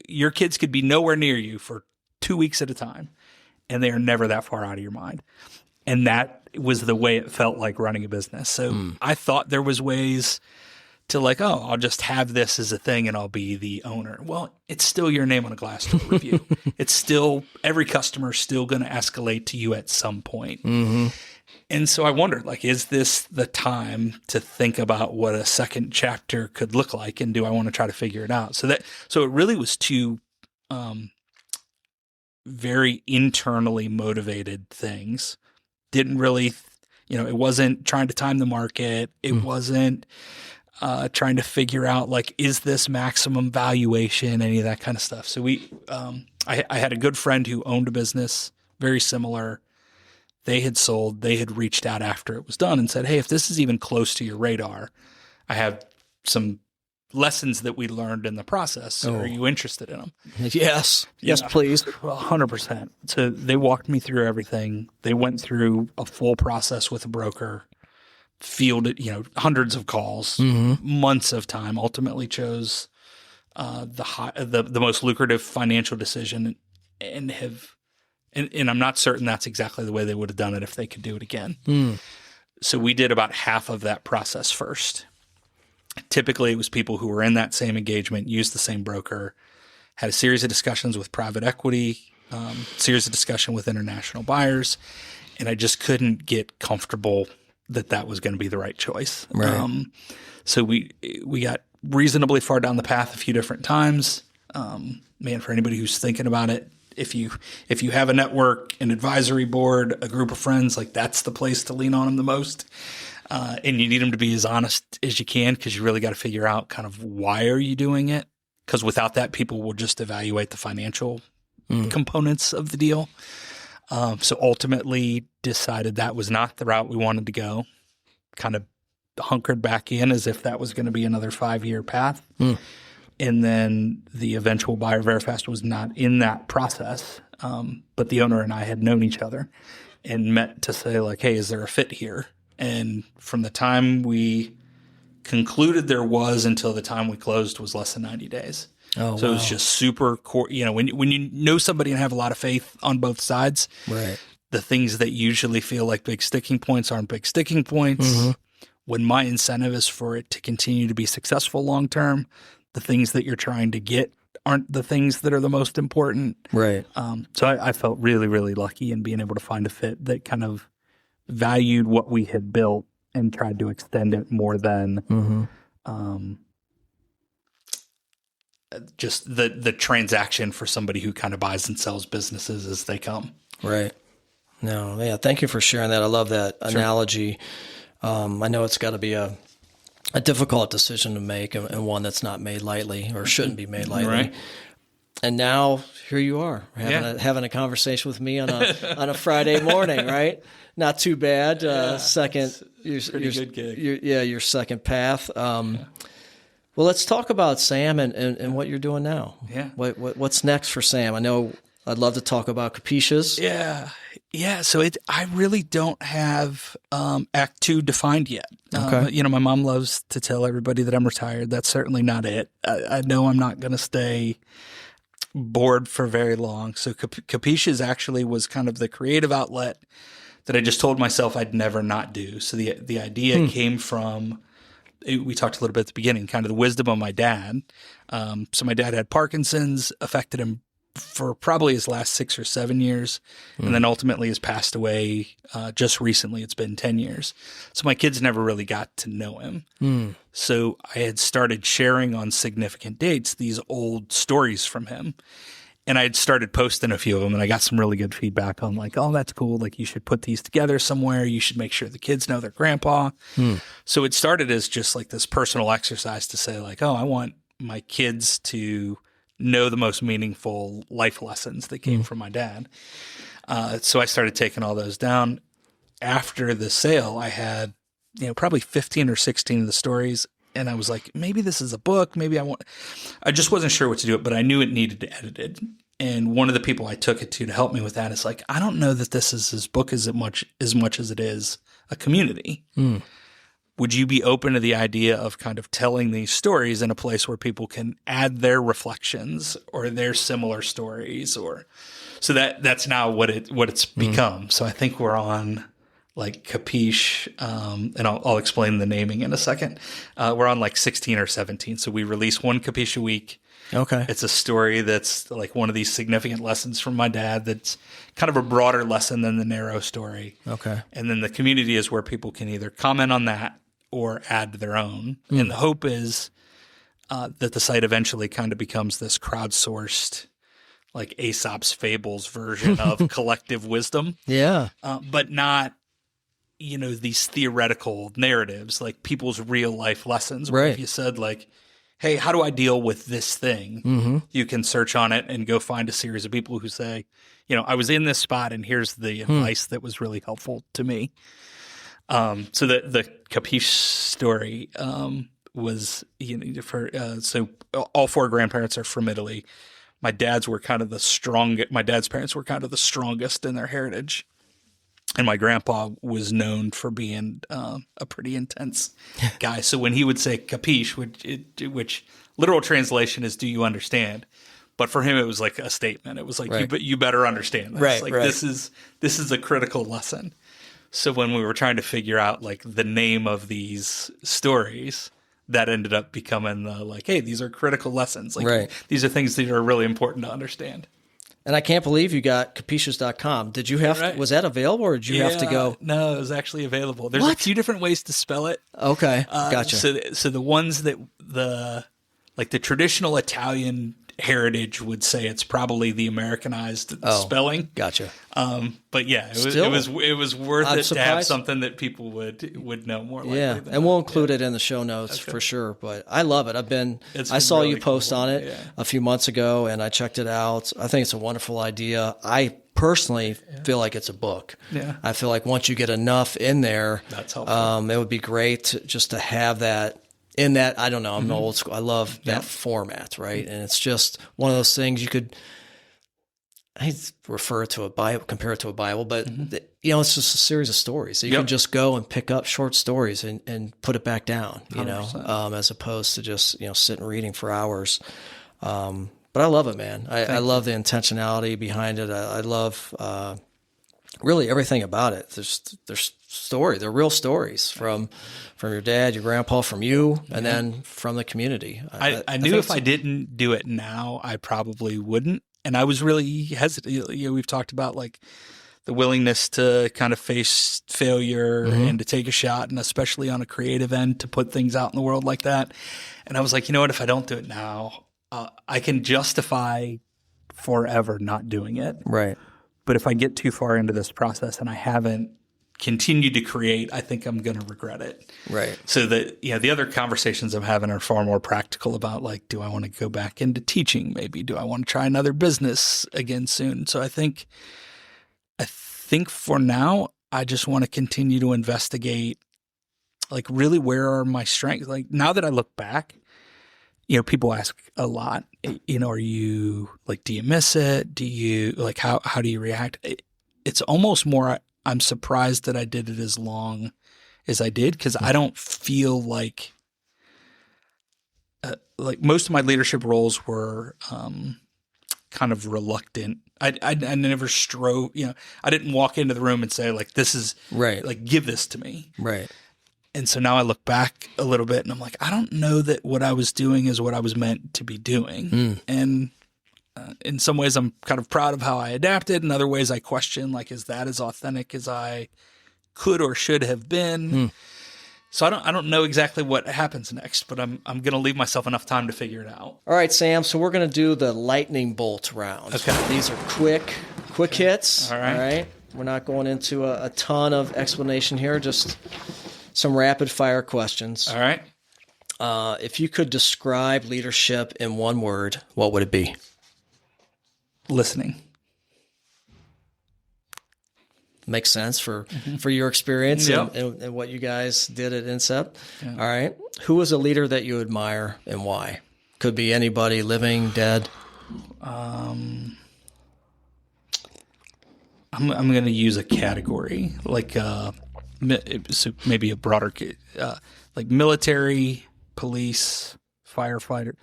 S2: your kids could be nowhere near you for 2 weeks at a time, and they are never that far out of your mind. And that was the way it felt like running a business. So I thought there was ways to, like, oh, I'll just have this as a thing and I'll be the owner. Well, it's still your name on a Glassdoor review. It's still, every customer is still going to escalate to you at some point. And so I wondered, like, is this the time to think about what a second chapter could look like? And do I want to try to figure it out? So it really was two very internally motivated things. Didn't really, it wasn't trying to time the market. It wasn't trying to figure out like, is this maximum valuation, any of that kind of stuff. So I had a good friend who owned a business very similar. They had sold, they had reached out after it was done and said, hey, if this is even close to your radar, I have some lessons that we learned in the process. So are you interested in them?
S3: Yes. Yes, please.
S2: Well, 100%. So they walked me through everything. They went through a full process with a broker, fielded, hundreds of calls, months of time, ultimately chose the most lucrative financial decision and I'm not certain that's exactly the way they would have done it if they could do it again. So we did about half of that process first. Typically, it was people who were in that same engagement, used the same broker, had a series of discussions with private equity, series of discussion with international buyers, and I just couldn't get comfortable that was going to be the right choice.
S3: Right.
S2: So we got reasonably far down the path a few different times. For anybody who's thinking about it, if you have a network, an advisory board, a group of friends, like that's the place to lean on them the most. And you need them to be as honest as you can because you really got to figure out kind of why are you doing it? Because without that, people will just evaluate the financial components of the deal. So ultimately decided that was not the route we wanted to go, kind of hunkered back in as if that was going to be another 5-year path. And then the eventual buyer, Verifast, was not in that process. But the owner and I had known each other and met to say like, hey, is there a fit here? And from the time we concluded there was until the time we closed was less than 90 days. So it was just super core. When you know somebody and have a lot of faith on both sides,
S3: right?
S2: The things that usually feel like big sticking points aren't big sticking points. When my incentive is for it to continue to be successful long term, the things that you're trying to get aren't the things that are the most important.
S3: Right.
S2: So I felt really, really lucky in being able to find a fit that kind of valued what we had built and tried to extend it more than just the transaction for somebody who kind of buys and sells businesses as they come.
S3: Right. No, yeah. Thank you for sharing that. I love that analogy. I know it's got to be a difficult decision to make and one that's not made lightly or shouldn't be made lightly.
S2: Right.
S3: And now here you are having a conversation with me on a Friday morning, right? Not too bad. Second,
S2: good gig.
S3: Your second path. Well, let's talk about Sam and what you're doing now.
S2: Yeah.
S3: What's next for Sam? I know I'd love to talk about Capiches.
S2: Yeah. So I really don't have Act 2 defined yet.
S3: Okay.
S2: My mom loves to tell everybody that I'm retired. That's certainly not it. I know I'm not going to stay bored for very long. So Capiches actually was kind of the creative outlet that I just told myself I'd never not do. So the idea came from, we talked a little bit at the beginning, kind of the wisdom of my dad. So my dad had Parkinson's, affected him for probably his last 6 or 7 years, and then ultimately has passed away just recently. It's been 10 years. So my kids never really got to know him. So I had started sharing on significant dates these old stories from him. And I had started posting a few of them, and I got some really good feedback on like, oh, that's cool. Like you should put these together somewhere. You should make sure the kids know their grandpa. So it started as just like this personal exercise to say like, oh, I want my kids to know the most meaningful life lessons that came from my dad. So I started taking all those down. After the sale, I had, probably 15 or 16 of the stories. And I was like, maybe this is a book. Maybe I just wasn't sure what to do it, but I knew it needed to edit it. And one of the people I took it to help me with that is like, I don't know that this is his book as much as it is a community. Would you be open to the idea of kind of telling these stories in a place where people can add their reflections or their similar stories? So that's now what it's become. So I think we're on like Capiche, and I'll explain the naming in a second. We're on like 16 or 17. So we release one Capiche a week.
S3: Okay.
S2: It's a story that's like one of these significant lessons from my dad that's kind of a broader lesson than the narrow story.
S3: Okay.
S2: And then the community is where people can either comment on that or add their own. And the hope is that the site eventually kind of becomes this crowdsourced, like Aesop's Fables version of collective wisdom.
S3: Yeah.
S2: But not these theoretical narratives, like people's real life lessons. Where
S3: Right.
S2: if you said like, hey, how do I deal with this thing? You can search on it and go find a series of people who say, I was in this spot and here's the advice that was really helpful to me. So the Capiche story was, so all four grandparents are from Italy. My dad's parents were kind of the strongest in their heritage. And my grandpa was known for being a pretty intense guy. So when he would say capiche, which literal translation is "do you understand?" But for him, it was like a statement. It was like,
S3: Right.
S2: you better understand this.
S3: Right,
S2: like
S3: right.
S2: this is a critical lesson. So when we were trying to figure out like the name of these stories, that ended up becoming hey, these are critical lessons. Like
S3: Right.
S2: these are things that are really important to understand.
S3: And I can't believe you got Capiches.com. Did you have
S2: Right.
S3: was that available, or did you have to go?
S2: No, it was actually available. There's a
S3: What?
S2: few different ways to spell it.
S3: Okay, gotcha.
S2: So the ones that the traditional Italian heritage would say it's probably the Americanized spelling.
S3: Gotcha.
S2: But yeah, it
S3: Still,
S2: was worth
S3: I'm
S2: it to have
S3: surprised.
S2: something that people would know more likely.
S3: Yeah,
S2: than
S3: and we'll include it in the show notes for sure. But I love it.
S2: It's
S3: I
S2: been
S3: saw
S2: really
S3: you post
S2: cool.
S3: on it
S2: Yeah.
S3: a few months ago, and I checked it out. I think it's a wonderful idea. I personally feel like it's a book.
S2: Yeah.
S3: I feel like once you get enough in there,
S2: That's helpful.
S3: it would be great just to have that. In that, I don't know, I'm old school. I love that format, right? And it's just one of those things I refer to a Bible, compare it to a Bible, but it's just a series of stories. So you can just go and pick up short stories and put it back down,
S2: 100%.
S3: as opposed to just, sitting reading for hours. But I love it, man. I love the intentionality behind it. I love, really everything about it. They're real stories from your dad, your grandpa, from you, and then from the community.
S2: I knew if I didn't do it now, I probably wouldn't. And I was really hesitant. We've talked about like the willingness to kind of face failure and to take a shot, and especially on a creative end, to put things out in the world like that. And I was like, what, if I don't do it now, I can justify forever not doing it.
S3: Right.
S2: But if I get too far into this process and I haven't continued to create, I think I'm going to regret it.
S3: Right.
S2: So that, the other conversations I'm having are far more practical about like, do I want to go back into teaching? Maybe do I want to try another business again soon? So I think for now, I just want to continue to investigate, like, really where are my strengths? Like, now that I look back, people ask a lot, are you like, do you miss it? Do you like, how do you react? It's almost more, I'm surprised that I did it as long as I did, because I don't feel like most of my leadership roles were kind of reluctant. I never strove, I didn't walk into the room and say like, this is
S3: Right.
S2: like, give this to me.
S3: Right.
S2: And so now I look back a little bit and I'm like, I don't know that what I was doing is what I was meant to be doing. And in some ways I'm kind of proud of how I adapted. In other ways I question, like, is that as authentic as I could or should have been? So I don't know exactly what happens next, but I'm going to leave myself enough time to figure it out.
S3: All right, Sam. So we're going to do the lightning bolt round.
S2: Okay.
S3: These are quick hits.
S2: All right.
S3: We're not going into a ton of explanation here, just some rapid fire questions.
S2: All right.
S3: If you could describe leadership in one word, what would it be?
S2: Listening.
S3: Makes sense for your experience
S2: Yep.
S3: and what you guys did at INSEP. Yeah. All right. Who is a leader that you admire and why? Could be anybody, living, dead.
S2: I'm going to use a category, like so maybe a broader, like military, police, firefighter.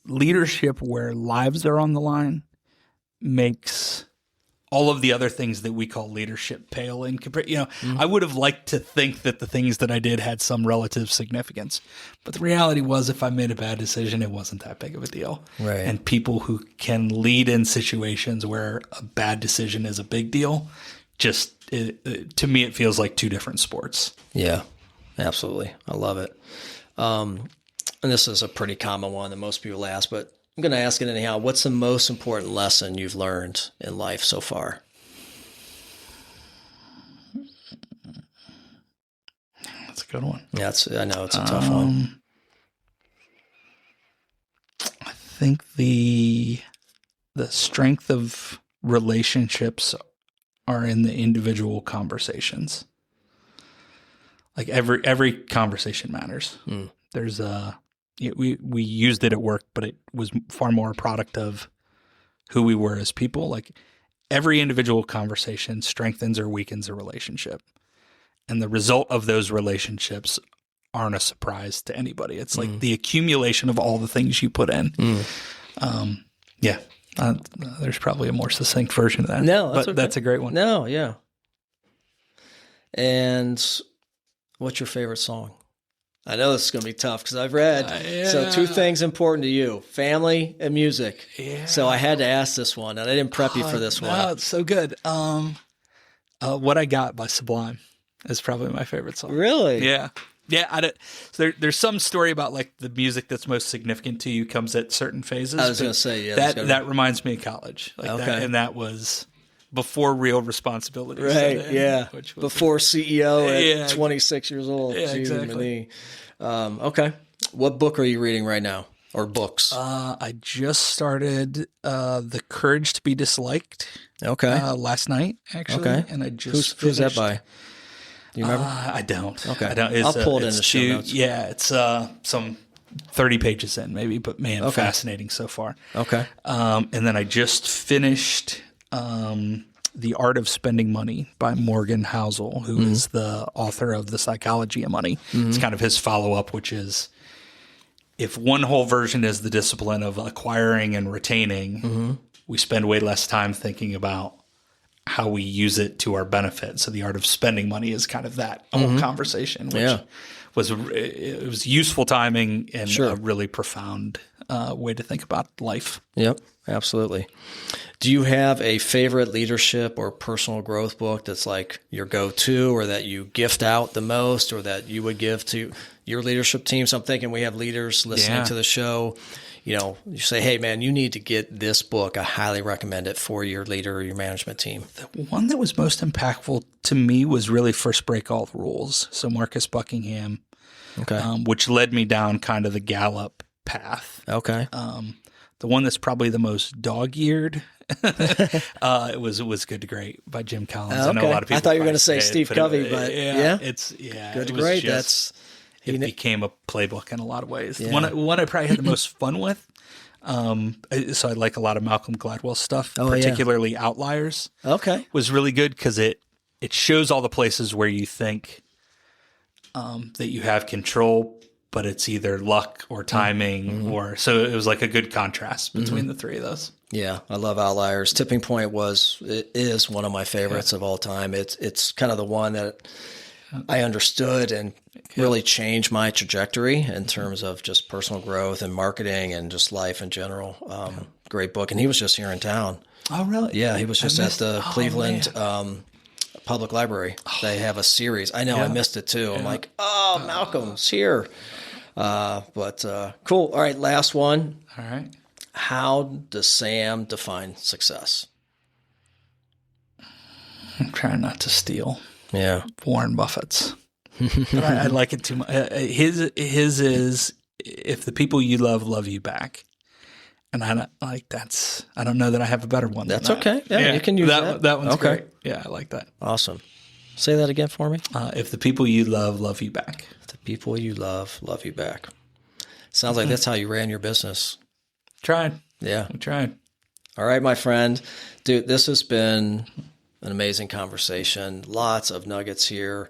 S2: Leadership where lives are on the line makes all of the other things that we call leadership pale in comparison. I would have liked to think that the things that I did had some relative significance, but the reality was, if I made a bad decision, it wasn't that big of a deal.
S3: Right.
S2: And people who can lead in situations where a bad decision is a big deal, to me, it feels like two different sports.
S3: Yeah, absolutely. I love it. And this is a pretty common one that most people ask, but I'm going to ask it anyhow. What's the most important lesson you've learned in life so far?
S2: a good one.
S3: Yeah, I know it's a tough one.
S2: I think the strength of relationships are in the individual conversations. Like every conversation matters. There's we used it at work, but it was far more a product of who we were as people. Like every individual conversation strengthens or weakens a relationship. And the result of those relationships aren't a surprise to anybody. It's like the accumulation of all the things you put in. There's probably a more succinct version of that.
S3: No,
S2: but that's a great one.
S3: No, yeah. And what's your favorite song? I know this is going to be tough because I've read. So 2 things important to you, family and music. Yeah. So I had to ask this one, and I didn't prep you for this one.
S2: No, it's so good. What I Got by Sublime is probably my favorite song.
S3: Really?
S2: Yeah. Yeah, so there's some story about like the music that's most significant to you comes at certain phases.
S3: I was going to say,
S2: that reminds me of college. Like that was before real responsibility.
S3: Right, yeah. Before CEO at 26 years old.
S2: Yeah, exactly.
S3: Okay. What book are you reading right now? Or books?
S2: I just started The Courage to be Disliked.
S3: Okay.
S2: Last night, actually.
S3: Okay.
S2: And I just
S3: Who's that by? Do you remember?
S2: I don't.
S3: Okay.
S2: I don't.
S3: I'll pull it in the show notes.
S2: Yeah, it's some 30 pages in maybe, but man, fascinating so far.
S3: Okay.
S2: And then I just finished The Art of Spending Money by Morgan Housel, who is the author of The Psychology of Money. It's kind of his follow-up, which is if one whole version is the discipline of acquiring and retaining, we spend way less time thinking about how we use it to our benefit. So The Art of Spending Money is kind of that whole conversation, which was useful timing and a really profound way to think about life.
S3: Yep, absolutely. Do you have a favorite leadership or personal growth book that's like your go-to or that you gift out the most or that you would give to your leadership team? So I'm thinking we have leaders listening to the show. You know, you say, hey, man, you need to get this book. I highly recommend it for your leader or your management team.
S2: The one that was most impactful to me was really First Break All the Rules. So Marcus Buckingham, which led me down kind of the Gallup path.
S3: Okay.
S2: The one that's probably the most dog-eared, it was Good to Great by Jim Collins.
S3: Okay.
S2: I know a lot of people.
S3: I thought you were going to say Steve Covey, but
S2: it's
S3: Good to Great.
S2: It became a playbook in a lot of ways. Yeah. One I probably had the most fun with. So I like a lot of Malcolm Gladwell stuff, particularly Outliers.
S3: Okay.
S2: Was really good because it shows all the places where you think that you have control, but it's either luck or timing so it was like a good contrast between the three of those.
S3: Yeah, I love Outliers. Tipping Point is one of my favorites of all time. It's kind of the one that I understood and really changed my trajectory in terms of just personal growth and marketing and just life in general. Great book. And he was just here in town.
S2: Oh, really?
S3: Yeah, he was just at the Cleveland Public Library. They have a series. I know I missed it too. I'm like, Malcolm's here. But cool. All right, last one.
S2: All right.
S3: How does Sam define success?
S2: I'm trying not to steal.
S3: Yeah.
S2: Warren Buffett's. But I like it too much. His is if the people you love you back. And I don't know that I have a better one.
S3: That's okay. Yeah, you can use that.
S2: That one's great. Yeah, I like that.
S3: Awesome. Say that again for me.
S2: If the people you love you back.
S3: If the people you love you back. Sounds like that's how you ran your business.
S2: Tried.
S3: Yeah.
S2: We tried.
S3: All right, my friend. Dude, this has been an amazing conversation. Lots of nuggets here.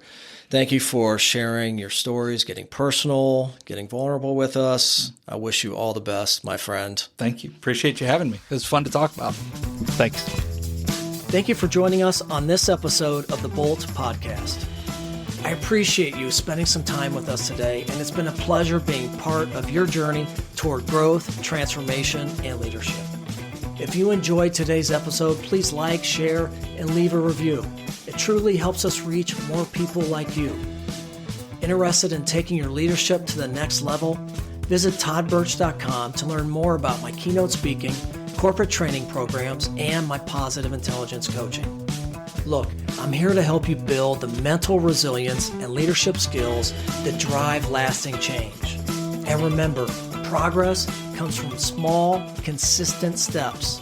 S3: Thank you for sharing your stories, getting personal, getting vulnerable with us. I wish you all the best, my friend.
S2: Thank you. Appreciate you having me. It was fun to talk about. Thanks.
S1: Thank you for joining us on this episode of the Bolt Podcast. I appreciate you spending some time with us today, and it's been a pleasure being part of your journey toward growth, transformation, and leadership. If you enjoyed today's episode, please like, share, and leave a review. It truly helps us reach more people like you. Interested in taking your leadership to the next level? Visit toddbirch.com to learn more about my keynote speaking, corporate training programs, and my positive intelligence coaching. Look, I'm here to help you build the mental resilience and leadership skills that drive lasting change. And remember, progress comes from small, consistent steps.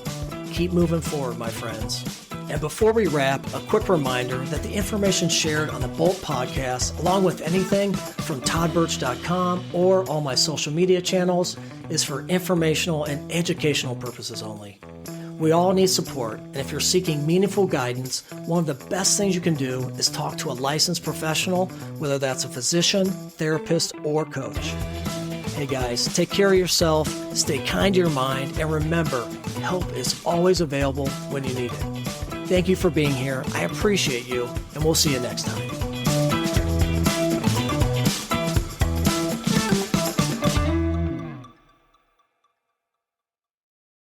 S1: Keep moving forward, my friends. And before we wrap, a quick reminder that the information shared on the Bolt podcast, along with anything from toddbirch.com or all my social media channels, is for informational and educational purposes only. We all need support, and if you're seeking meaningful guidance, one of the best things you can do is talk to a licensed professional, whether that's a physician, therapist, or coach. Hey guys, take care of yourself, stay kind to your mind, and remember, help is always available when you need it. Thank you for being here. I appreciate you, and we'll see you next time.